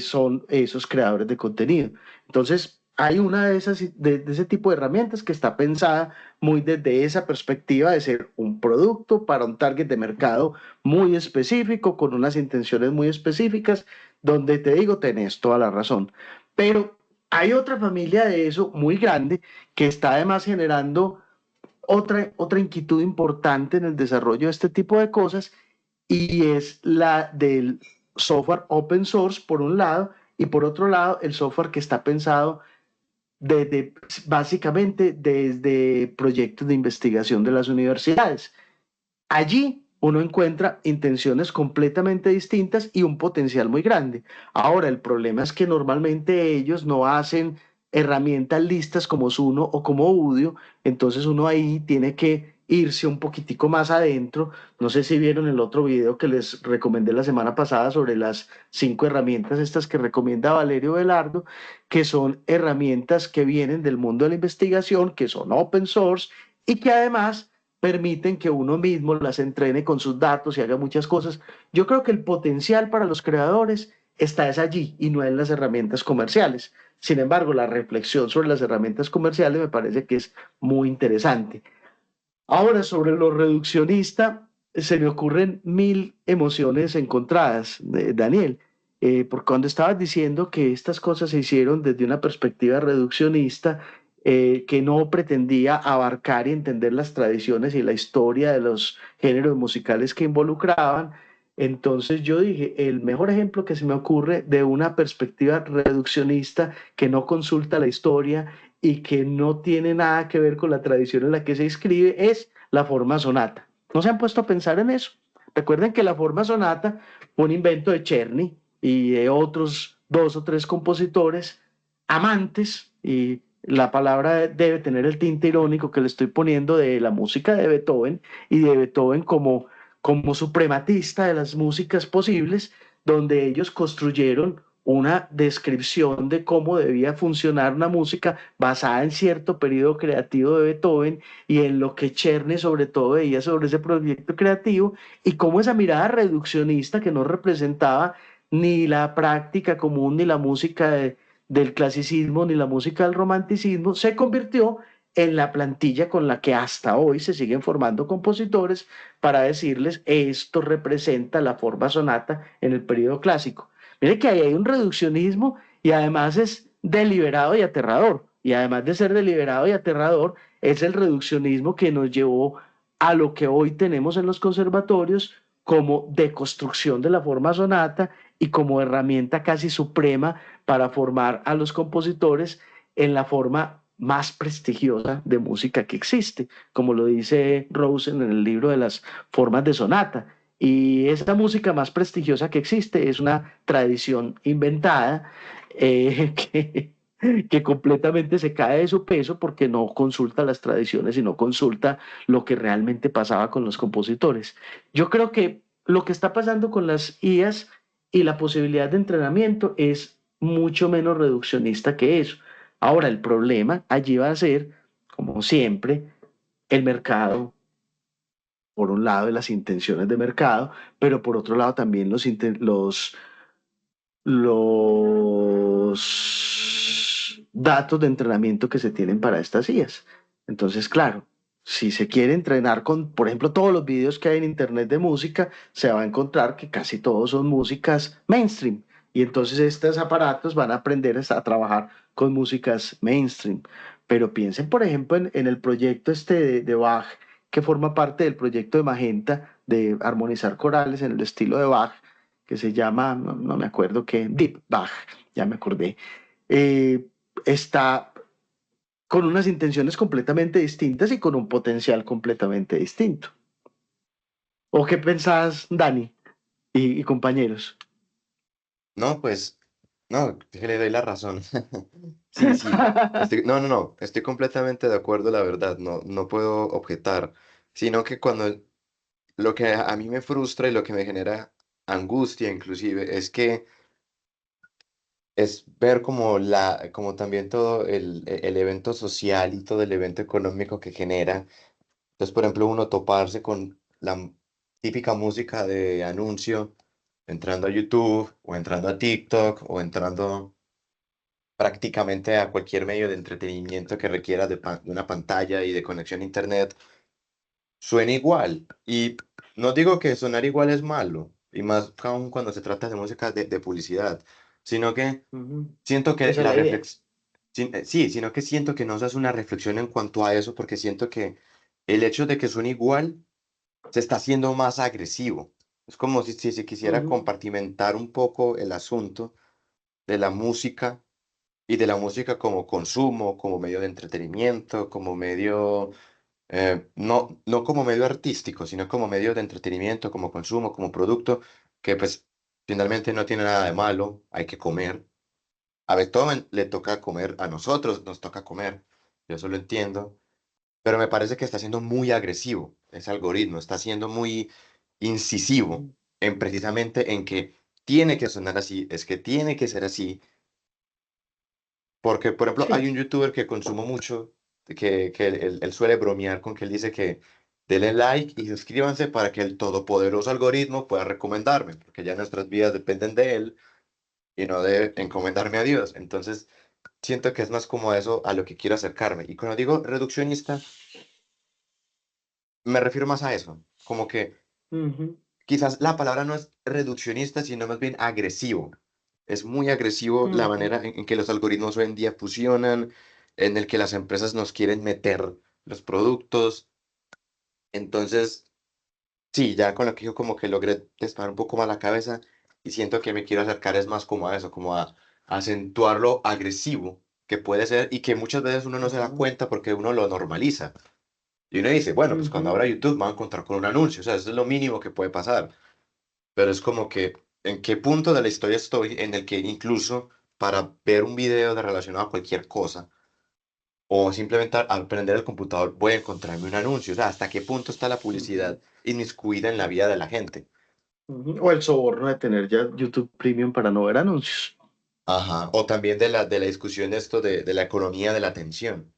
son esos creadores de contenido. Entonces, hay una de esas, de ese tipo de herramientas que está pensada muy desde esa perspectiva de ser un producto para un target de mercado muy específico, con unas intenciones muy específicas, donde te digo, tenés toda la razón. Pero hay otra familia de eso muy grande que está además generando otra inquietud importante en el desarrollo de este tipo de cosas y es la del software open source por un lado y por otro lado el software que está pensado básicamente desde proyectos de investigación de las universidades. Allí uno encuentra intenciones completamente distintas y un potencial muy grande. Ahora, el problema es que normalmente ellos no hacen herramientas listas como Suno o como Udio, entonces uno ahí tiene que irse un poquitico más adentro. No sé si vieron el otro video que les recomendé la semana pasada sobre las 5 herramientas estas que recomienda Valerio Velardo, que son herramientas que vienen del mundo de la investigación, que son open source y que además permiten que uno mismo las entrene con sus datos y haga muchas cosas. Yo creo que el potencial para los creadores está es allí y no en las herramientas comerciales. Sin embargo, la reflexión sobre las herramientas comerciales me parece que es muy interesante. Ahora, sobre lo reduccionista, se me ocurren mil emociones encontradas, Daniel, porque cuando estabas diciendo que estas cosas se hicieron desde una perspectiva reduccionista, que no pretendía abarcar y entender las tradiciones y la historia de los géneros musicales que involucraban, entonces yo dije, el mejor ejemplo que se me ocurre de una perspectiva reduccionista que no consulta la historia y que no tiene nada que ver con la tradición en la que se escribe es la forma sonata. ¿No se han puesto a pensar en eso? Recuerden que la forma sonata fue un invento de Czerny y de otros 2 o 3 compositores amantes, y la palabra debe tener el tinte irónico que le estoy poniendo, de la música de Beethoven y de Beethoven como suprematista de las músicas posibles, donde ellos construyeron una descripción de cómo debía funcionar una música basada en cierto periodo creativo de Beethoven y en lo que Czerny sobre todo veía sobre ese proyecto creativo, y cómo esa mirada reduccionista que no representaba ni la práctica común ni la música del clasicismo ni la música del romanticismo se convirtió en la plantilla con la que hasta hoy se siguen formando compositores para decirles esto representa la forma sonata en el periodo clásico. Mire que ahí hay un reduccionismo y además es deliberado y aterrador. Y además de ser deliberado y aterrador, es el reduccionismo que nos llevó a lo que hoy tenemos en los conservatorios como deconstrucción de la forma sonata y como herramienta casi suprema para formar a los compositores en la forma más prestigiosa de música que existe, como lo dice Rosen en el libro de las formas de sonata. Y esta música más prestigiosa que existe es una tradición inventada, que completamente se cae de su peso porque no consulta las tradiciones y no consulta lo que realmente pasaba con los compositores. Yo creo que lo que está pasando con las IAs y la posibilidad de entrenamiento es mucho menos reduccionista que eso. Ahora, el problema allí va a ser, como siempre, el mercado, por un lado, de las intenciones de mercado, pero por otro lado también los datos de entrenamiento que se tienen para estas IAs. Entonces, claro, si se quiere entrenar con, por ejemplo, todos los videos que hay en internet de música, se va a encontrar que casi todos son músicas mainstream. Y entonces estos aparatos van a aprender a trabajar con músicas mainstream. Pero piensen, por ejemplo, en el proyecto este de Bach, que forma parte del proyecto de Magenta, de armonizar corales en el estilo de Bach, que se llama, no me acuerdo qué, Deep Bach, ya me acordé. Está con unas intenciones completamente distintas y con un potencial completamente distinto. ¿O qué pensás, Dani y compañeros? No, pues, no, que le doy la razón. Sí, sí, no, estoy completamente de acuerdo, la verdad, no puedo objetar, sino que cuando lo que a mí me frustra y lo que me genera angustia inclusive es que es ver como también todo el evento social y todo el evento económico que genera. Entonces, por ejemplo, uno toparse con la típica música de anuncio, entrando a YouTube o entrando a TikTok o entrando prácticamente a cualquier medio de entretenimiento que requiera de una pantalla y de conexión a internet, suena igual. Y no digo que sonar igual es malo, y más aún cuando se trata de música de publicidad, sino que Ujú. siento que Esa es la la idea. reflexión, sí, sino que siento que no se hace una reflexión en cuanto a eso, porque siento que el hecho de que suene igual se está haciendo más agresivo. Es como si se quisiera Ujú. compartimentar un poco el asunto de la música y de la música como consumo, como medio de entretenimiento, como medio, no como medio artístico, sino como medio de entretenimiento, como consumo, como producto, que pues finalmente no tiene nada de malo, hay que comer. A Beethoven le toca comer, a nosotros nos toca comer, yo eso lo entiendo, pero me parece que está siendo muy agresivo ese algoritmo, está siendo muy incisivo en precisamente en que tiene que sonar así, es que tiene que ser así, porque por ejemplo hay Sí. un youtuber que consumo mucho, que él suele bromear con que él dice que denle like y suscríbanse para que el todopoderoso algoritmo pueda recomendarme, porque ya nuestras vidas dependen de él y no de encomendarme a Dios. Entonces, siento que es más como eso a lo que quiero acercarme. Y cuando digo reduccionista, me refiero más a eso, como que Ujú. quizás la palabra no es reduccionista, sino más bien agresivo. Es muy agresivo la Ujú. manera en que los algoritmos hoy en día fusionan, en el que las empresas nos quieren meter los productos. Entonces, sí, ya con lo que digo, como que logré despar un poco más la cabeza y siento que me quiero acercar es más como a eso, como a acentuar lo agresivo que puede ser y que muchas veces uno no se da Ujú. cuenta porque uno lo normaliza. Y uno dice, bueno, pues cuando Ujú. abra YouTube me va a encontrar con un anuncio, o sea, eso es lo mínimo que puede pasar. Pero es como que, ¿en qué punto de la historia estoy en el que incluso para ver un video de relacionado a cualquier cosa o simplemente al prender el computador voy a encontrarme un anuncio? O sea, ¿hasta qué punto está la Ujú. publicidad inmiscuida en la vida de la gente? Ujú. O el soborno de tener ya YouTube Premium para no ver anuncios. Ajá. O también de la discusión de esto de la economía de la atención.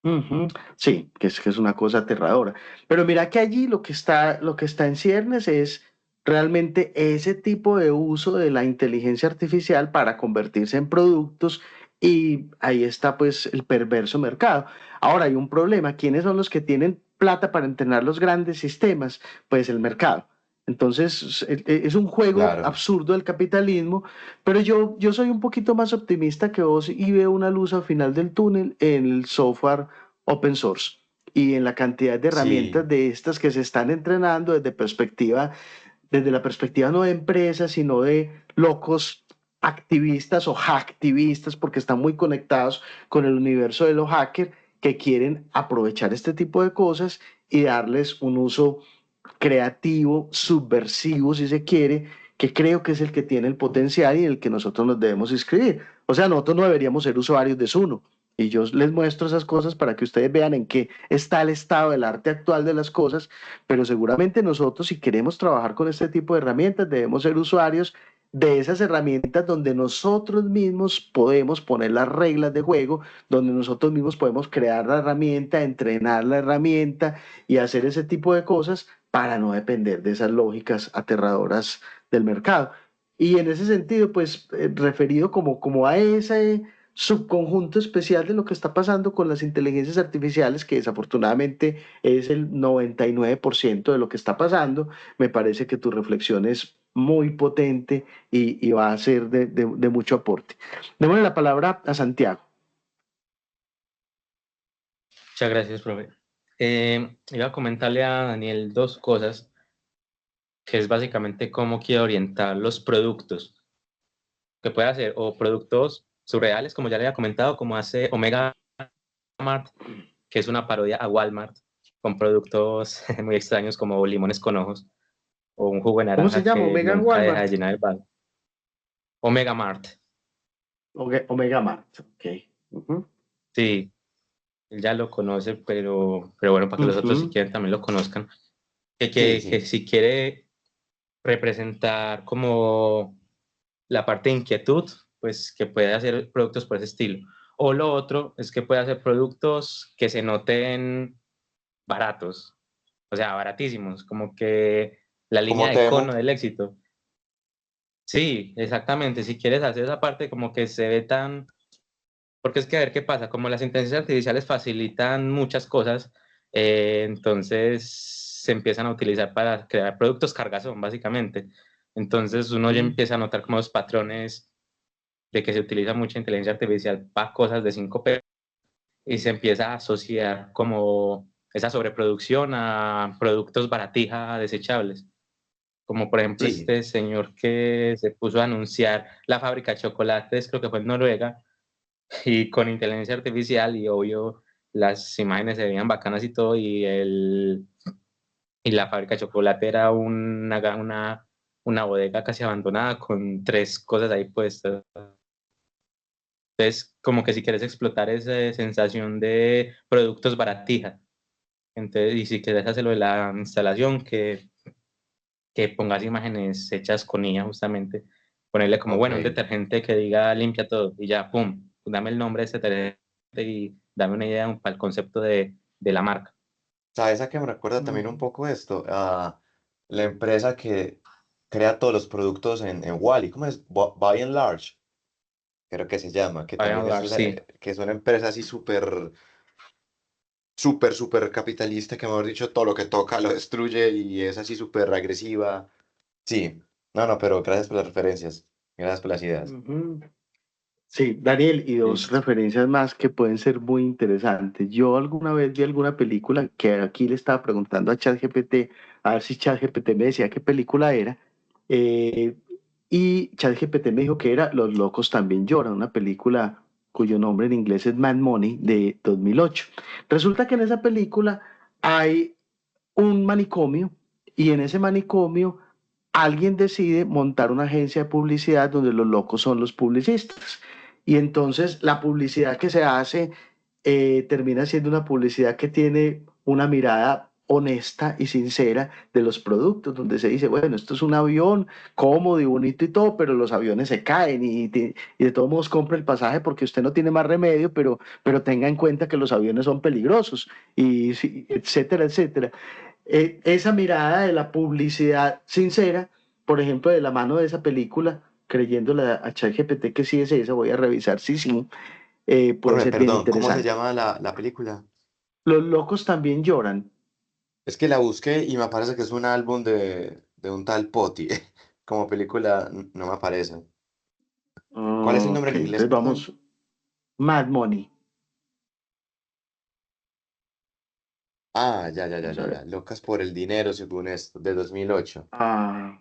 Ujú. Sí, que es una cosa aterradora. Pero mira que allí lo que está en ciernes es realmente ese tipo de uso de la inteligencia artificial para convertirse en productos y ahí está pues el perverso mercado. Ahora hay un problema. ¿Quiénes son los que tienen plata para entrenar los grandes sistemas? Pues el mercado. Entonces es un juego Claro. absurdo del capitalismo, pero yo soy un poquito más optimista que vos y veo una luz al final del túnel en el software open source y en la cantidad de herramientas Sí, de estas que se están entrenando desde la perspectiva no de empresas, sino de locos activistas o hacktivistas, porque están muy conectados con el universo de los hackers que quieren aprovechar este tipo de cosas y darles un uso creativo, subversivo, si se quiere, que creo que es el que tiene el potencial y en el que nosotros nos debemos inscribir. O sea, nosotros no deberíamos ser usuarios de Zuno. Y yo les muestro esas cosas para que ustedes vean en qué está el estado del arte actual de las cosas, pero seguramente nosotros si queremos trabajar con este tipo de herramientas debemos ser usuarios de esas herramientas donde nosotros mismos podemos poner las reglas de juego, donde nosotros mismos podemos crear la herramienta, entrenar la herramienta y hacer ese tipo de cosas para no depender de esas lógicas aterradoras del mercado. Y en ese sentido, pues referido como a ese subconjunto especial de lo que está pasando con las inteligencias artificiales, que desafortunadamente es el 99% de lo que está pasando, me parece que tu reflexión es muy potente y va a ser de mucho aporte. Démosle la palabra a Santiago. Muchas gracias, profe. Iba a comentarle a Daniel dos cosas, que es básicamente cómo quiere orientar los productos que puede hacer, o productos surreales, como ya le había comentado, como hace Omega Mart, que es una parodia a Walmart, con productos muy extraños como limones con ojos, o un jugo de ¿Cómo se naranja llama? que Omega nunca deja de Walmart. llenar el vaso. Omega Mart, Omega Mart. Ok. Uh-huh. sí, él ya lo conoce, pero bueno, para que los otros si Uh-huh. quieren también lo conozcan. que si quiere representar como la parte de inquietud, pues que puede hacer productos por ese estilo. O lo otro es que puede hacer productos que se noten baratos, o sea, baratísimos, como que la línea Como de Temu. cono del éxito. Sí, exactamente. Si quieres hacer esa parte como que se ve tan... Porque es que a ver qué pasa, como las inteligencias artificiales facilitan muchas cosas, entonces se empiezan a utilizar para crear productos cargazón, básicamente. Entonces uno ya empieza a notar como los patrones de que se utiliza mucha inteligencia artificial para cosas de 5 pesos y se empieza a asociar como esa sobreproducción a productos baratija desechables. Como por ejemplo Sí, este señor que se puso a anunciar la fábrica de chocolates, creo que fue en Noruega, y con inteligencia artificial y obvio las imágenes se veían bacanas y todo y la fábrica de chocolate era una bodega casi abandonada con 3 cosas ahí puestas. Entonces, como que si quieres explotar esa sensación de productos baratija, entonces, y si quieres hacerlo de la instalación, que pongas imágenes hechas con IA justamente, ponerle como, ok. bueno, un detergente que diga limpia todo y ya, pum, dame el nombre de ese detergente y dame una idea para el concepto de la marca. ¿Sabes a qué me recuerda también un poco esto? A la empresa que crea todos los productos en Wall-E. ¿Cómo es? By and Large, creo que se llama, que By también and es, large, sí. que es una empresa así súper capitalista, que mejor dicho, todo lo que toca lo destruye y es así súper agresiva. Sí, no, pero gracias por las referencias, gracias por las ideas. Ujú. Sí, Daniel, y dos Listo. referencias más que pueden ser muy interesantes. Yo alguna vez vi alguna película que aquí le estaba preguntando a ChatGPT, a ver si ChatGPT me decía qué película era, eh, y ChatGPT me dijo que era Los locos también lloran, una película cuyo nombre en inglés es Mad Money de 2008. Resulta que en esa película hay un manicomio y en ese manicomio alguien decide montar una agencia de publicidad donde los locos son los publicistas. Y entonces la publicidad que se hace termina siendo una publicidad que tiene una mirada honesta y sincera de los productos, donde se dice, bueno, esto es un avión cómodo y bonito y todo, pero los aviones se caen y de todos modos compre el pasaje porque usted no tiene más remedio, pero tenga en cuenta que los aviones son peligrosos, y etcétera, etcétera. Esa mirada de la publicidad sincera, por ejemplo, de la mano de esa película, creyéndole a ChatGPT que sí es esa, voy a revisar si sí, puede ser bien Perdón, ¿cómo se interesante. llama la película? Los locos también lloran. Es que la busqué y me parece que es un álbum de un tal Poti. Como película no me aparece. ¿Cuál es el nombre Ok, en inglés, entonces perdón? vamos, Mad Money. Ah, Vamos a ya. ver. Locas por el dinero, según esto, de 2008. Ah,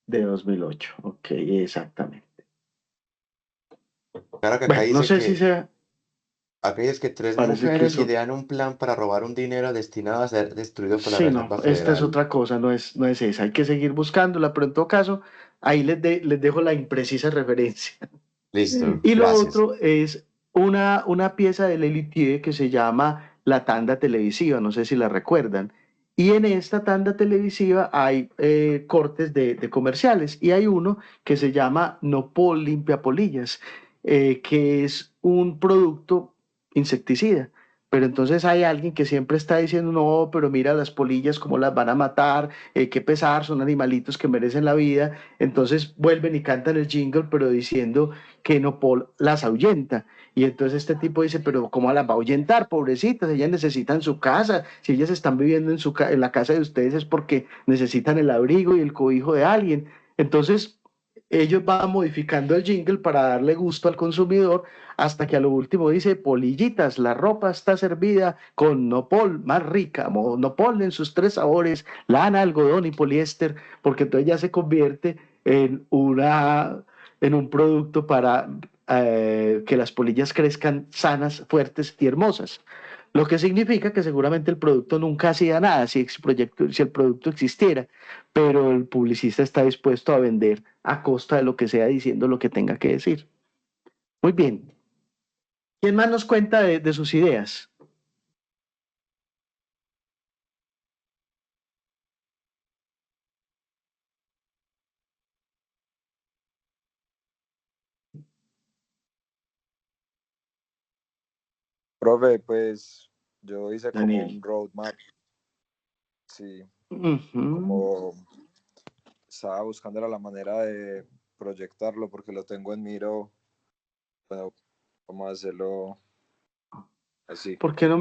de 2008. Ok, exactamente. Claro que Bueno, no sé si sea, acá dice que tres parece que mujeres eso. idean un plan para robar un dinero destinado a ser destruido por la Sí, no, Reserva esta es Federal. otra cosa, no es esa. Hay que seguir buscándola, pero en todo caso, ahí les dejo la imprecisa referencia. Listo, Y lo gracias. otro es una pieza de Lelutier que se llama La Tanda Televisiva, no sé si la recuerdan. Y en esta tanda televisiva hay cortes de comerciales y hay uno que se llama Nopol Limpia Polillas, que es un producto insecticida. Pero entonces hay alguien que siempre está diciendo, no, pero mira las polillas, cómo las van a matar, qué pesar, son animalitos que merecen la vida. Entonces vuelven y cantan el jingle, pero diciendo que Nopol las ahuyenta. Y entonces este tipo dice, pero ¿cómo las va a ahuyentar, pobrecitas? Ellas necesitan su casa. Si ellas están viviendo en la casa de ustedes es porque necesitan el abrigo y el cobijo de alguien. Entonces ellos van modificando el jingle para darle gusto al consumidor hasta que a lo último dice, polillitas, la ropa está servida con Nopol más rica, Nopol en sus 3 sabores, lana, algodón y poliéster, porque entonces ya se convierte en un producto para que las polillas crezcan sanas, fuertes y hermosas. Lo que significa que seguramente el producto nunca hacía nada si el producto existiera, pero el publicista está dispuesto a vender a costa de lo que sea diciendo lo que tenga que decir. Muy bien. ¿Quién más nos cuenta de sus ideas? Profe, pues yo hice como Daniel. un roadmap, sí, Ujú. como estaba buscando la manera de proyectarlo porque lo tengo en Miro, bueno, vamos a hacerlo así. ¿Por qué no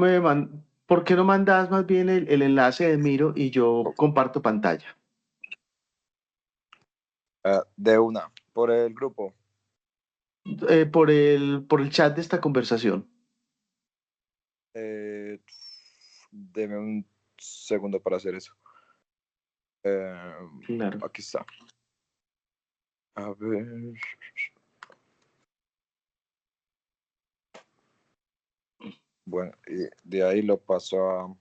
mandas más bien el enlace de Miro y yo comparto pantalla? De una, por el grupo. Por el chat de esta conversación. Deme un segundo para hacer eso. Claro. Aquí está. A ver. Bueno, y de ahí lo paso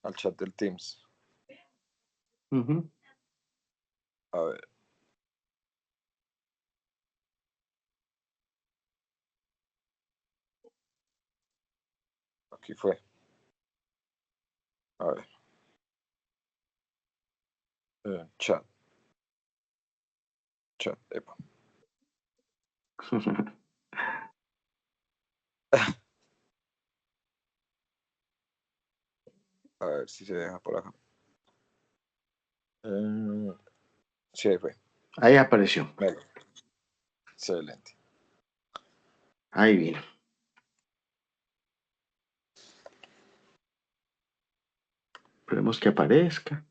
al chat del Teams. Ujú. A ver. Aquí fue. A ver. Chat. Chat. Epa. A ver si se deja por acá. Sí, ahí fue. Ahí apareció. Vale. Excelente. Ahí vino. Esperemos que aparezca.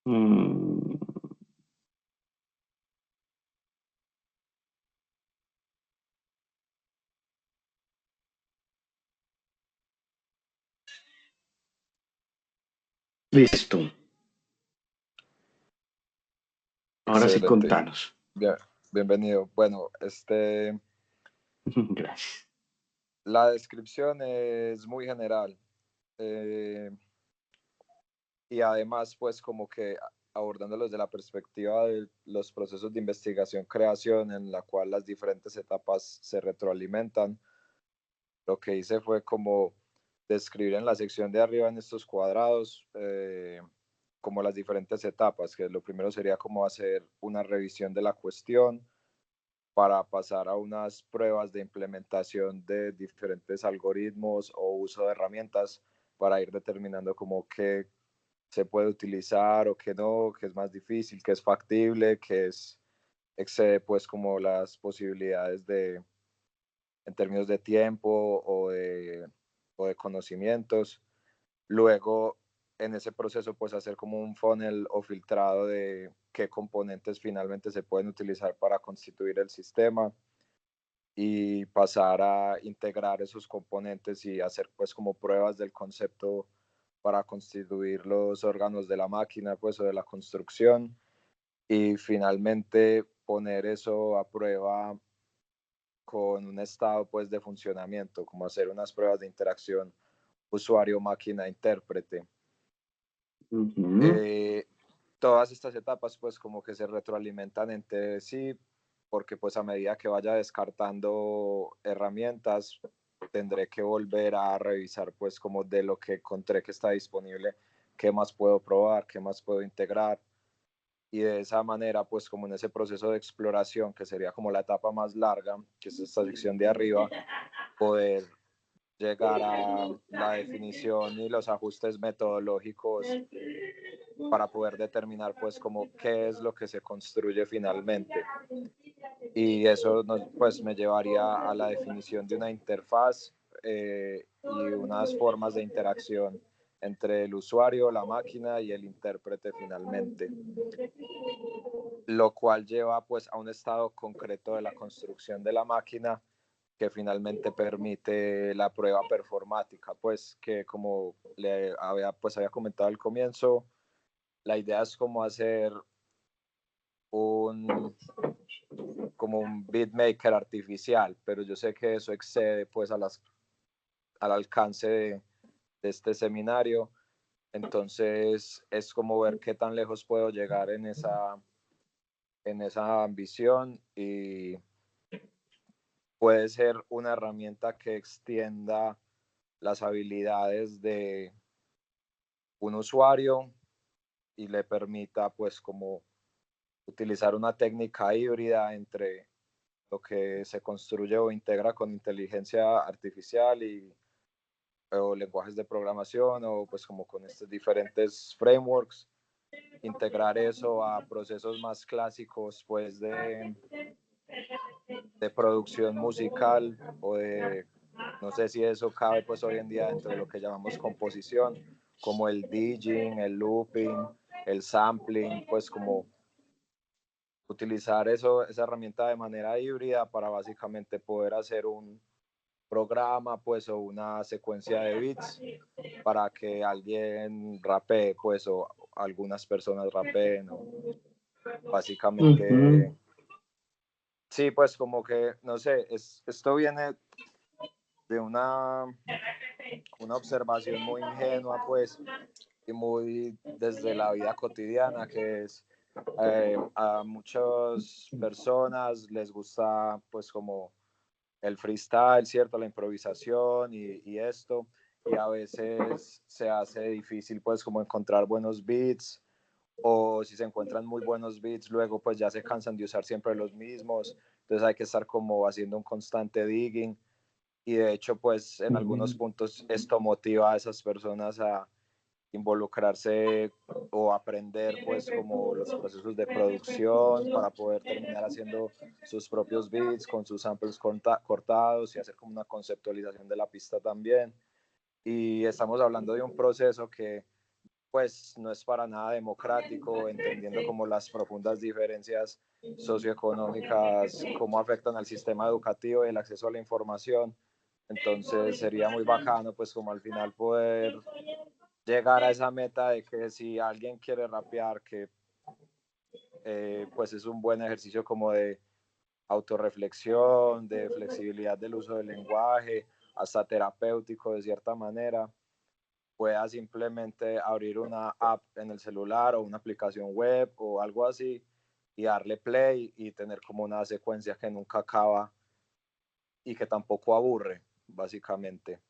Mm, Listo. Ahora sí, Excelente. contanos. Bien, bienvenido. Bueno, Gracias. la descripción es muy general. Y además, pues como que abordándolos desde la perspectiva de los procesos de investigación-creación en la cual las diferentes etapas se retroalimentan, lo que hice fue como describir en la sección de arriba en estos cuadrados como las diferentes etapas, que lo primero sería como hacer una revisión de la cuestión para pasar a unas pruebas de implementación de diferentes algoritmos o uso de herramientas para ir determinando como qué se puede utilizar o qué no, qué es más difícil, qué es factible, qué es excede pues como las posibilidades en términos de tiempo o de conocimientos. Luego, en ese proceso, pues hacer como un funnel o filtrado de qué componentes finalmente se pueden utilizar para constituir el sistema y pasar a integrar esos componentes y hacer pues como pruebas del concepto para constituir los órganos de la máquina pues o de la construcción y finalmente poner eso a prueba con un estado pues de funcionamiento, como hacer unas pruebas de interacción usuario-máquina-intérprete. Todas estas etapas pues como que se retroalimentan entre sí porque pues a medida que vaya descartando herramientas tendré que volver a revisar pues como de lo que encontré que está disponible, qué más puedo probar, qué más puedo integrar y de esa manera pues como en ese proceso de exploración que sería como la etapa más larga, que es esta sección de arriba, poder llegar a la definición y los ajustes metodológicos para poder determinar pues como qué es lo que se construye finalmente. Y eso pues me llevaría a la definición de una interfaz y unas formas de interacción entre el usuario, la máquina y el intérprete finalmente, lo cual lleva pues a un estado concreto de la construcción de la máquina que finalmente permite la prueba performática, pues que como había comentado al comienzo, la idea es como hacer como un beatmaker artificial, pero yo sé que eso excede pues al alcance de este seminario, entonces es como ver qué tan lejos puedo llegar en esa ambición y puede ser una herramienta que extienda las habilidades de un usuario y le permita pues como utilizar una técnica híbrida entre lo que se construye o integra con inteligencia artificial o lenguajes de programación o pues como con estos diferentes frameworks, integrar eso a procesos más clásicos pues de producción musical o de, no sé si eso cabe pues hoy en día dentro de lo que llamamos composición, como el DJing, el looping, el sampling, pues como utilizar esa herramienta de manera híbrida para básicamente poder hacer un programa pues o una secuencia de beats para que alguien rapee pues o algunas personas rapeen o básicamente sí pues como que no sé, esto viene de una observación muy ingenua pues y muy desde la vida cotidiana que es a muchas personas les gusta pues como el freestyle, ¿cierto? La improvisación y esto, y a veces se hace difícil pues como encontrar buenos beats, o si se encuentran muy buenos beats, luego pues ya se cansan de usar siempre los mismos, entonces hay que estar como haciendo un constante digging, y de hecho pues en algunos puntos esto motiva a esas personas a involucrarse o aprender pues como los procesos de producción para poder terminar haciendo sus propios beats con sus samples cortados y hacer como una conceptualización de la pista también. Y estamos hablando de un proceso que pues no es para nada democrático, entendiendo como las profundas diferencias socioeconómicas, cómo afectan al sistema educativo y el acceso a la información. Entonces sería muy bacano pues como al final poder llegar a esa meta de que si alguien quiere rapear, que pues es un buen ejercicio como de autorreflexión, de flexibilidad del uso del lenguaje, hasta terapéutico de cierta manera, pueda simplemente abrir una app en el celular o una aplicación web o algo así y darle play y tener como una secuencia que nunca acaba y que tampoco aburre, básicamente,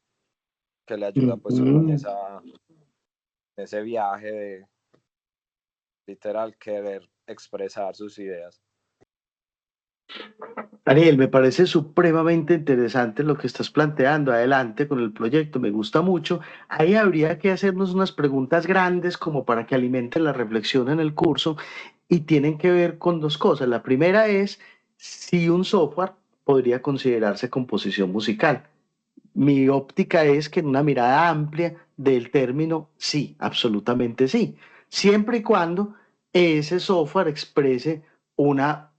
que le ayuda pues como en ese viaje de literal querer expresar sus ideas. Daniel, me parece supremamente interesante lo que estás planteando. Adelante con el proyecto, me gusta mucho. Ahí habría que hacernos unas preguntas grandes como para que alimenten la reflexión en el curso y tienen que ver con dos cosas. La primera es si un software podría considerarse composición musical. Mi óptica es que en una mirada amplia del término, sí, absolutamente sí, siempre y cuando ese software exprese una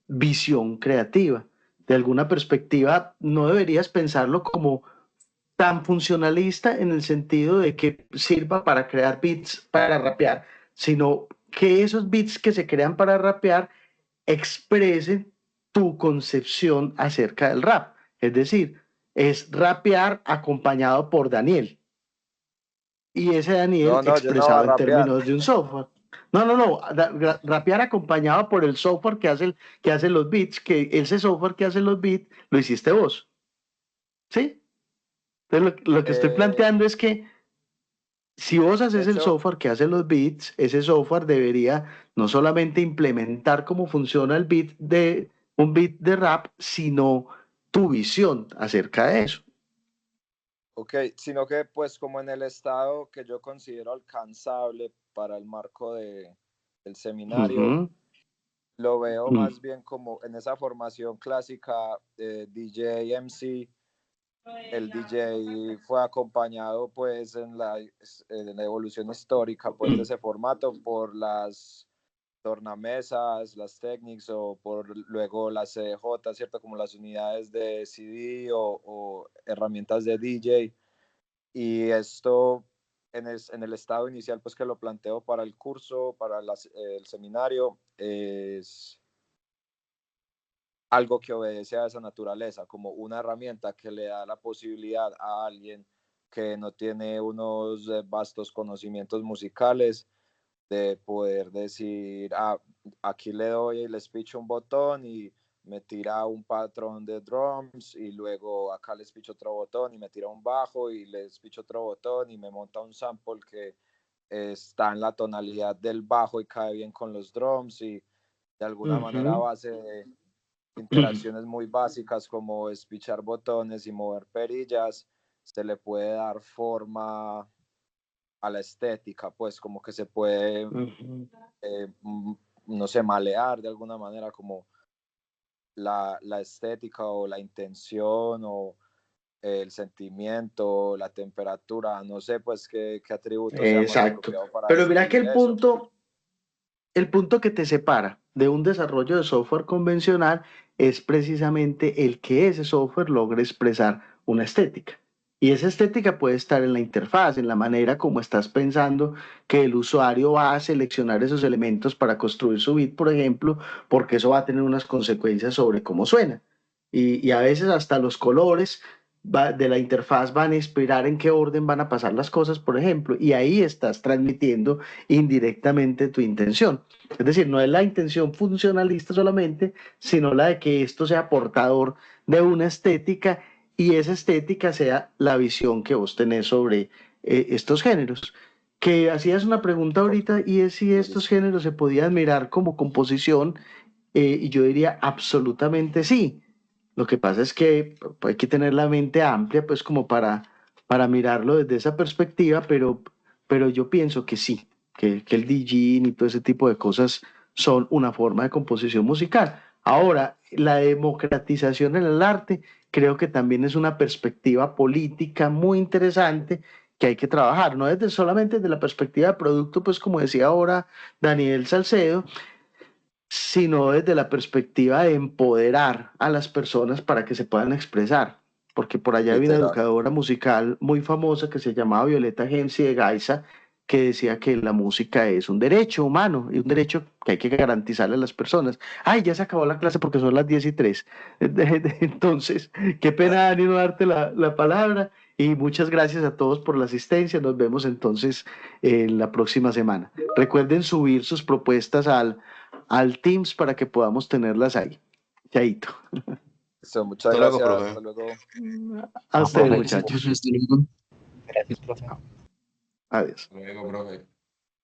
visión creativa. De alguna perspectiva, no deberías pensarlo como tan funcionalista en el sentido de que sirva para crear beats para rapear, sino que esos beats que se crean para rapear expresen tu concepción acerca del rap. Es decir, es rapear acompañado por Daniel. Y ese Daniel No, yo no voy a expresado en rapear. términos de un software. No, rapear acompañado por el software que hace los beats, que ese software que hace los beats lo hiciste vos. ¿Sí? Entonces lo que estoy planteando es que si vos De haces el hecho, software que hace los beats, ese software debería no solamente implementar cómo funciona el beat de un beat de rap, sino tu visión acerca de eso. ok, sino que pues como en el estado que yo considero alcanzable para el marco del seminario, lo veo más bien como en esa formación clásica DJ MC. El DJ fue acompañado pues en la evolución histórica pues de ese formato por las tornamesas, las Technics o por luego las CDJ, ¿cierto? Como las unidades de CD o herramientas de DJ. Y esto en el estado inicial pues que lo planteo para el curso, para el seminario, es algo que obedece a esa naturaleza, como una herramienta que le da la posibilidad a alguien que no tiene unos vastos conocimientos musicales de poder decir, aquí le doy y les picho un botón y me tira un patrón de drums y luego acá les picho otro botón y me tira un bajo y les picho otro botón y me monta un sample que está en la tonalidad del bajo y cae bien con los drums y de alguna manera a base de interacciones muy básicas como espichar botones y mover perillas, se le puede dar forma a la estética, pues como que se puede, no sé, malear de alguna manera como la estética o la intención o el sentimiento, la temperatura, no sé pues qué atributo sea más Exacto. apropiado para Pero mira que describir eso. el punto que te separa de un desarrollo de software convencional es precisamente el que ese software logre expresar una estética. Y esa estética puede estar en la interfaz, en la manera como estás pensando que el usuario va a seleccionar esos elementos para construir su bit, por ejemplo, porque eso va a tener unas consecuencias sobre cómo suena. Y a veces hasta los colores de la interfaz van a inspirar en qué orden van a pasar las cosas, por ejemplo, y ahí estás transmitiendo indirectamente tu intención. Es decir, no es la intención funcionalista solamente, sino la de que esto sea portador de una estética y esa estética sea la visión que vos tenés sobre estos géneros. Que hacías una pregunta ahorita y es si estos géneros se podían mirar como composición y yo diría absolutamente sí. Lo que pasa es que hay que tener la mente amplia pues como para mirarlo desde esa perspectiva, pero yo pienso que sí, que el DJing y todo ese tipo de cosas son una forma de composición musical. Ahora, la democratización en el arte creo que también es una perspectiva política muy interesante que hay que trabajar, no desde solamente desde la perspectiva de producto, pues como decía ahora Daniel Salcedo, sino desde la perspectiva de empoderar a las personas para que se puedan expresar. Porque por allá hay una Literal. educadora musical muy famosa que se llamaba Violeta Gensi de Gaiza, que decía que la música es un derecho humano y un derecho que hay que garantizarle a las personas. Ay, ya se acabó la clase porque son las 10:03. Entonces, qué pena, Dani, no darte la palabra y muchas gracias a todos por la asistencia. Nos vemos entonces la próxima semana. Recuerden subir sus propuestas al Teams para que podamos tenerlas ahí. Chaito. Muchas Hasta luego, gracias. profe. Hasta luego. A ustedes, Profe, muchachos. hasta luego. Gracias, profe. Adiós. Hasta luego, profe.